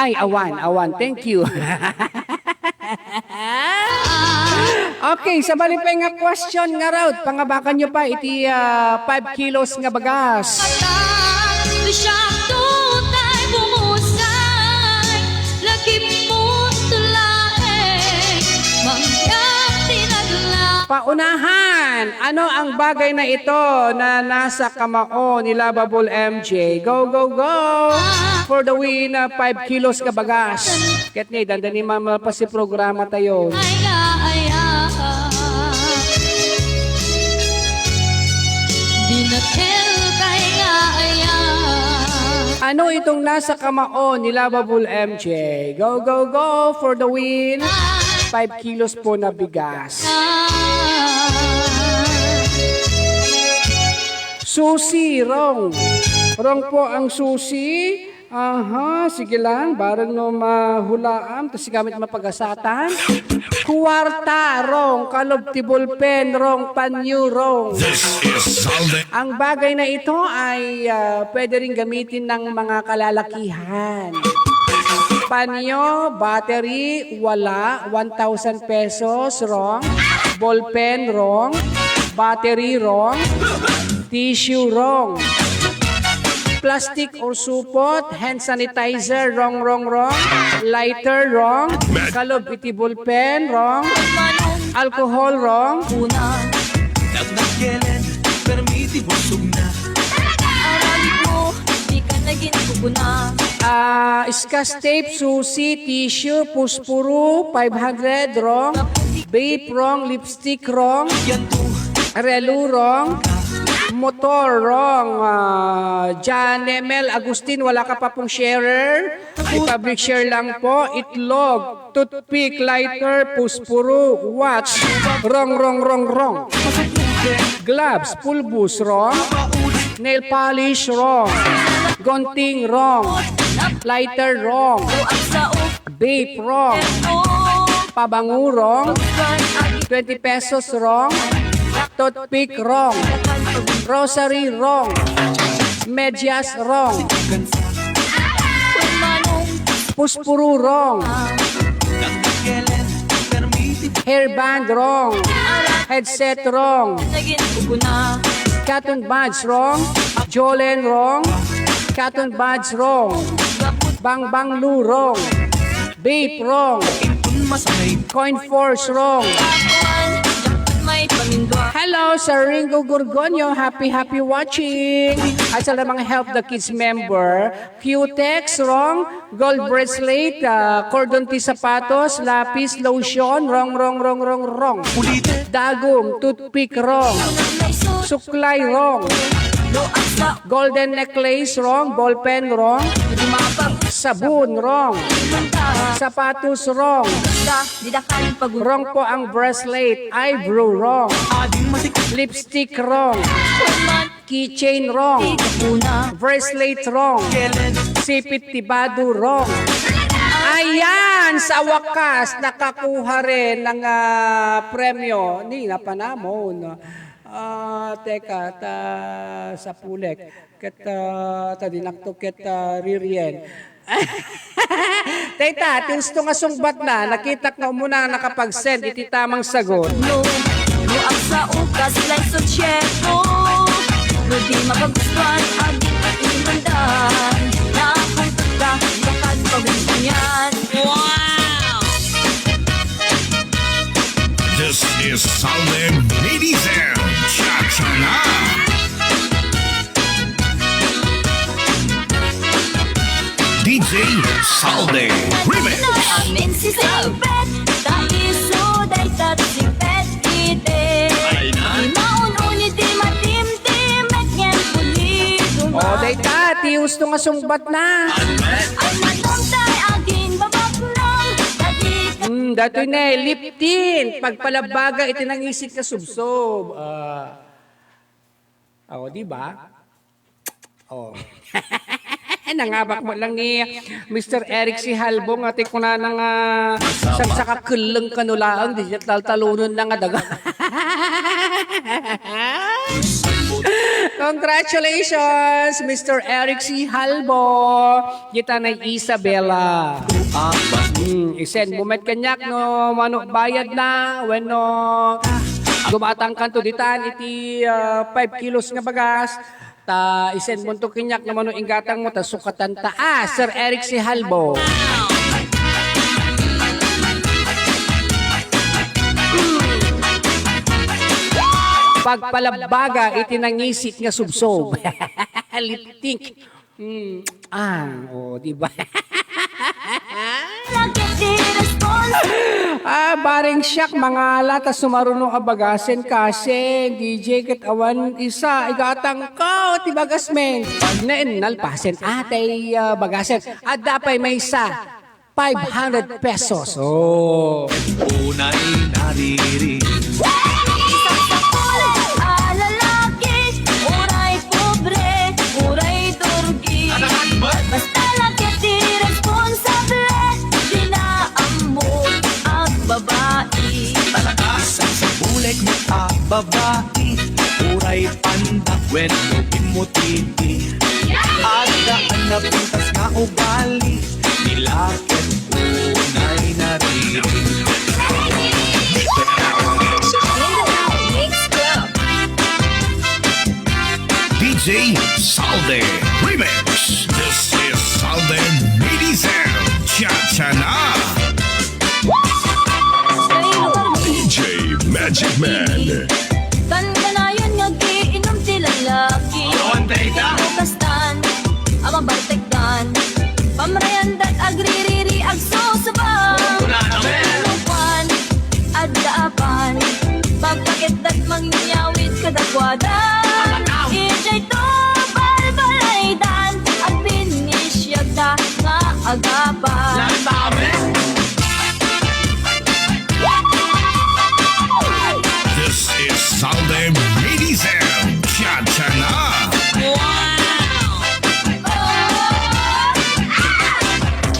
E: Ay, awan. Thank you. Okay, sa bali pa nga question nga raw. Pangabakan nyo pa, iti 5 kilos nga bagas.
F: Siyang tutay bumusay, lagip mo tulae, mangyang tinagla.
E: Paunahan, ano ang bagay na ito na nasa kamao ni Lovable MJ? Go, go, go! For the win, 5 kilos ka bagas. Ket ni, dandani mama pa si programa tayo.
F: Dinatel kay nga aya.
E: Ano itong nasa kamao ni Lovable MJ? Go, go, go! For the win, 5 kilos po na bigas. Susi, wrong. Wrong po ang susi. Aha, sige lang. Barang no mahulaam. Tapos gamit mapagasatan. Kuwarta, wrong. Kalob tibol pen, wrong. Panyo, wrong. Ang bagay na ito ay pwede rin gamitin ng mga kalalakihan. Panyo, battery, wala. 1,000 pesos, wrong. Ballpen, wrong. Battery, wrong. Tissue, wrong. Plastic or supot, hand sanitizer, wrong. Lighter, wrong. Kalob iti ballpen, wrong. Alcohol, wrong.
C: Dagdag kailan, permiti busog na.
F: Arali mo, di ka naging bubuna.
E: Scotch tape, susi, tissue, puspuru, 500, wrong. Vape, wrong. Lipstick, wrong.
C: Yan to,
E: Relu, wrong. Motor, wrong. John Emel Agustin, wala ka pa pong sharer. I-public share lang po. Itlog, toothpick, lighter, puspuru, watch. Wrong. Gloves, pulbus, wrong. Nail polish, wrong. Gonting, wrong. Lighter, wrong. Vape, wrong. Pabango, wrong. 20 pesos, wrong. Toothpick, wrong. Rosary, wrong. Medyas, wrong. Puspuru, wrong.
C: dagdag kailan, permiti
E: Hairband, wrong. Headset, wrong.
F: Naging bubuna.
E: Cotton buds, wrong. Jolen, wrong. Cotton buds, wrong. Bang Lu, wrong. Vape, wrong.
C: impun masanay.
E: Coin force, wrong.
F: May pamindwa.
E: Hello, Sir Ringo Gorgonio. Happy watching. At sa mga Help the Kids member, Q-Tex, wrong. Gold bracelet, cordon T sapatos, lapis, lotion, wrong.
C: Ulitin,
E: Dagong, toothpick, wrong. Suklay, wrong. Golden necklace, wrong. Ballpen, wrong. Sabon, wrong. Sapatos, wrong. Wrong po ang bracelet. Eyebrow, wrong.
C: ading matik.
E: Lipstick, wrong. Keychain, wrong. Bracelet, wrong.
C: Kailan,
E: Sipit tibado, wrong. Ayan, sa wakas, nakakuha rin ng premyo. Hindi na pa namon. Teka, sa pulek. Ket, tadinakto ket ririen. Teta, gusto nga sungbat na, nakita ko muna nakapag-send, iti tamang sagot.
F: No ang sa ukas lang sa tiyeko. No di makagustuhan ang imandan. Na kung ka, bakal pag-gusto niyan.
H: This is Salve Ladies and Cha-Cha-Na. DJ Salve Remix.
F: Amin si Salvet, taiso day tatsipet ite. Di maununi di matimtim, at yan pulido
E: O, Teta, gusto nga sungbat na.
F: Ay matuntay aging babaklang, tadi
E: Dato na, liptin. Pagpalabaga, itinangisit ka subsob. Ako, di ba? Oh. Nangabak mo lang ni Mr. Eric si Halbong at ko na nang sagsaka kulang kanulaang di siya taltalunan na nga daga. Congratulations, Mr. Eric C. Halbo. Kita na Isabela. Isen, moment kanyak no, mano bayad na, when no, gumatang kanto ditan, iti 5 kilos nga bagas, ta isen mo to kinyak na mano ingatang mo, ta sukatan taas, Sir Eric C. Halbo. Pagpalabaga, iti nangisit nga subsob. Lip-tink. Diba? Baring siyak, mga latas sumarunong abagasin kasi DJ kat awan isa, igatang ko, ti bagasmen. Pag nalpasin, atay bagasin. At dapay may isa, 500 pesos. Oh.
A: Unay naririnig.
F: Isang sapul, lalaki, uray pobre, uray durgi. Basta laki di responsable, dinaambot ang babae.
A: Isang sa bulik mo babae, uray pandak when mo imutiti. Ada na pintas nga ugali, nilakit unay naririnig.
H: DJ Salde Remix. This is Salde Ladies and Cha-Cha-Na. DJ Magic Man.
F: Kanayon nga giinom ti lalaki. Kastan, ama bartekdan. Pamrayandat agririri agsusubang. Lupan, adaapan. Pagkakitdat mangyawit kadakwadan. Ijay to balbalaydan. Ang binisyag na nga agapan.
H: This is Salde Ladies and Cha-Cha-Na.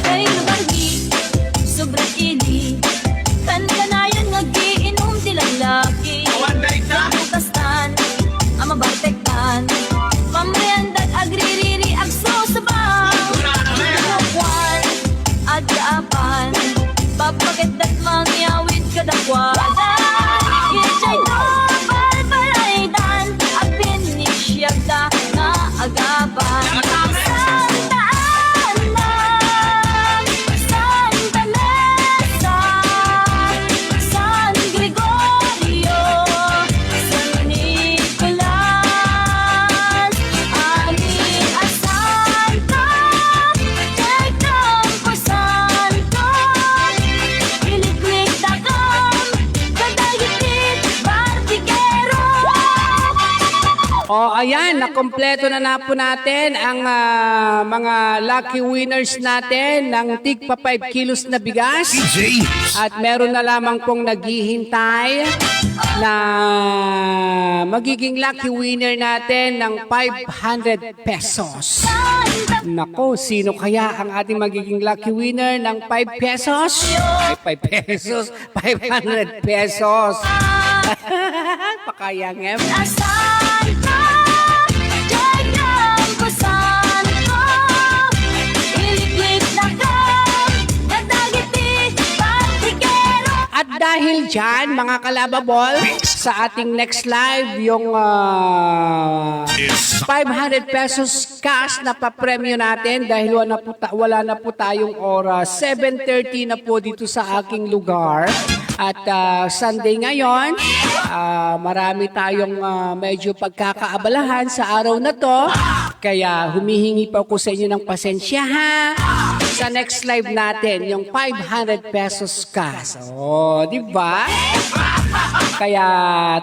F: Kay lubargi, sobrang ili. Kanayon nga giinom ti lalaki. Kastan, ama bartektan. Pamriandat agririri agsusubang. Lupan, adaapan. Papagitdat mangyawit kadakwadan. Ijay to balbalaydan. At pinisyag na nga agapan. Santa Ana, Santa Mesa, San Gregorio, San Nicolas, Ani Asanta, Jay Campo Santo, Iliklik Dakam, Kadagitit, Bartigero.
E: Ayan, nakompleto na po natin ang mga lucky winners natin ng tig pa 5 kilos na bigas.
H: DJ
E: At meron na lamang pong naghihintay na magiging lucky winner natin ng 500 pesos. Nako, sino kaya ang ating magiging lucky winner ng 5 pesos? Ay, 5 pesos, 500 pesos. Pakayang
F: Asan ka? Jay Campo Santo, Iliklik Dakam, Kadagitit, Bartigero.
E: At dahil dyan, mga kalababol, sa ating next live, yung
H: is
E: 500 pesos cash na papremyo natin dahil wala na po tayong oras. 7:30 na po dito sa aking lugar. At Sunday ngayon, marami tayong medyo pagkakaabalahan sa araw na to. Kaya humihingi pa ko sa inyo ng pasensya ha. Sa next live natin, yung 500 pesos cash. Di ba? Kaya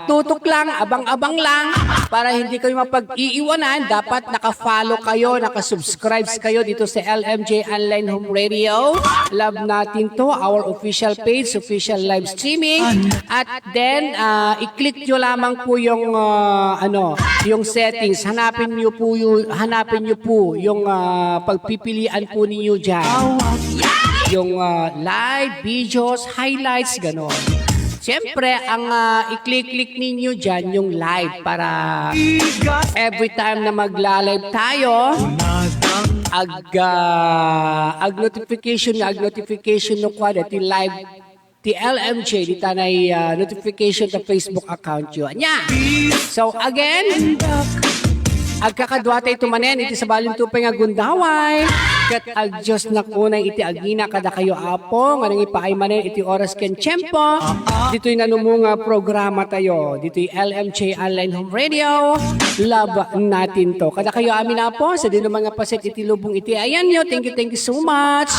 E: tutok lang, abang-abang lang para hindi kayo mapag-iiwanan. Dapat naka-follow kayo, naka-subscribe kayo dito sa LMJ Online Home Radio. Love natin to, our official page, official live streaming. At then, i-click nyo lamang po yung yung settings. Hanapin nyo po yung pagpipilian po ninyo dyan. Yung live, videos, highlights, gano'n. Siyempre, ang i-click ninyo dyan yung live para every time na magla-live tayo, ag-notification no quality live ti LMJ di tanay notification ta Facebook account yun. So again, agkakadwatay tumanen iti sa balin tupay nga gundaway ket agyos na kunay iti agina kada kayo apo nga nang ipaay manen iti oras ken tiyempo dito'y nanumunga programa tayo dito'y LMJ Online Home Radio love natin to kada kayo amin apo sa dino mga paset iti lubong iti ayan yo thank you so much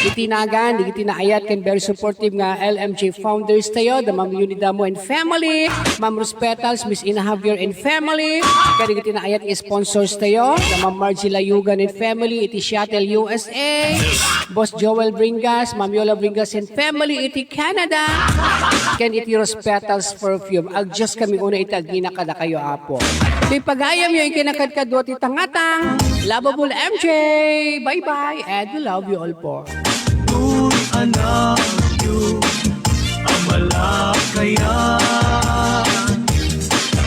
E: itinagan, di itinaayat kan very supportive nga LMJ founders tayo, the Ma'am Unidamo and family, Ma'am Rospetals, Miss Ina Javier and family, kaya di itinaayat sponsors tayo, the Ma'am Margie Layugan and family, iti Seattle, USA, Boss Joel Bringas, Ma'am Yola Bringas and family, iti Canada, kan iti Rospetals perfume, agyos kami una itagina kada kayo apo. Di pagayam yung ikinakadkadwa ti tangatang, lovable MJ, bye-bye, and we love you all po.
A: Anak yun ang malakayan.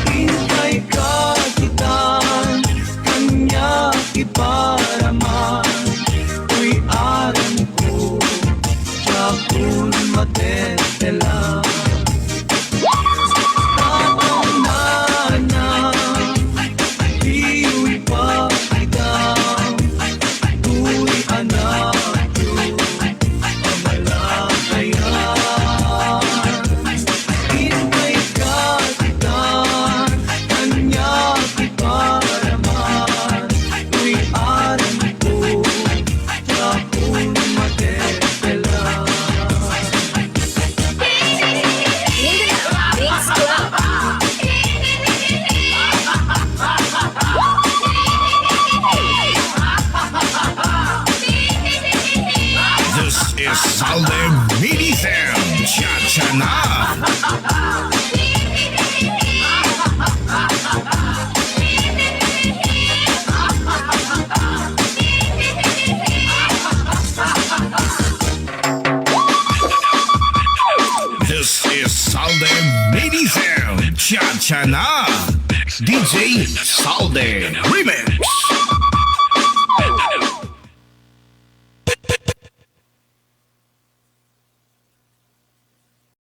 A: Hintay ka kitan, kanya iparaman. Uy aram ko, tsakun matetela. Tatong nana, diyo'y pakitang. Uy anak
H: Salde Medicem Chachana. This is Salde Medicem Chachana. DJ Salde Remix.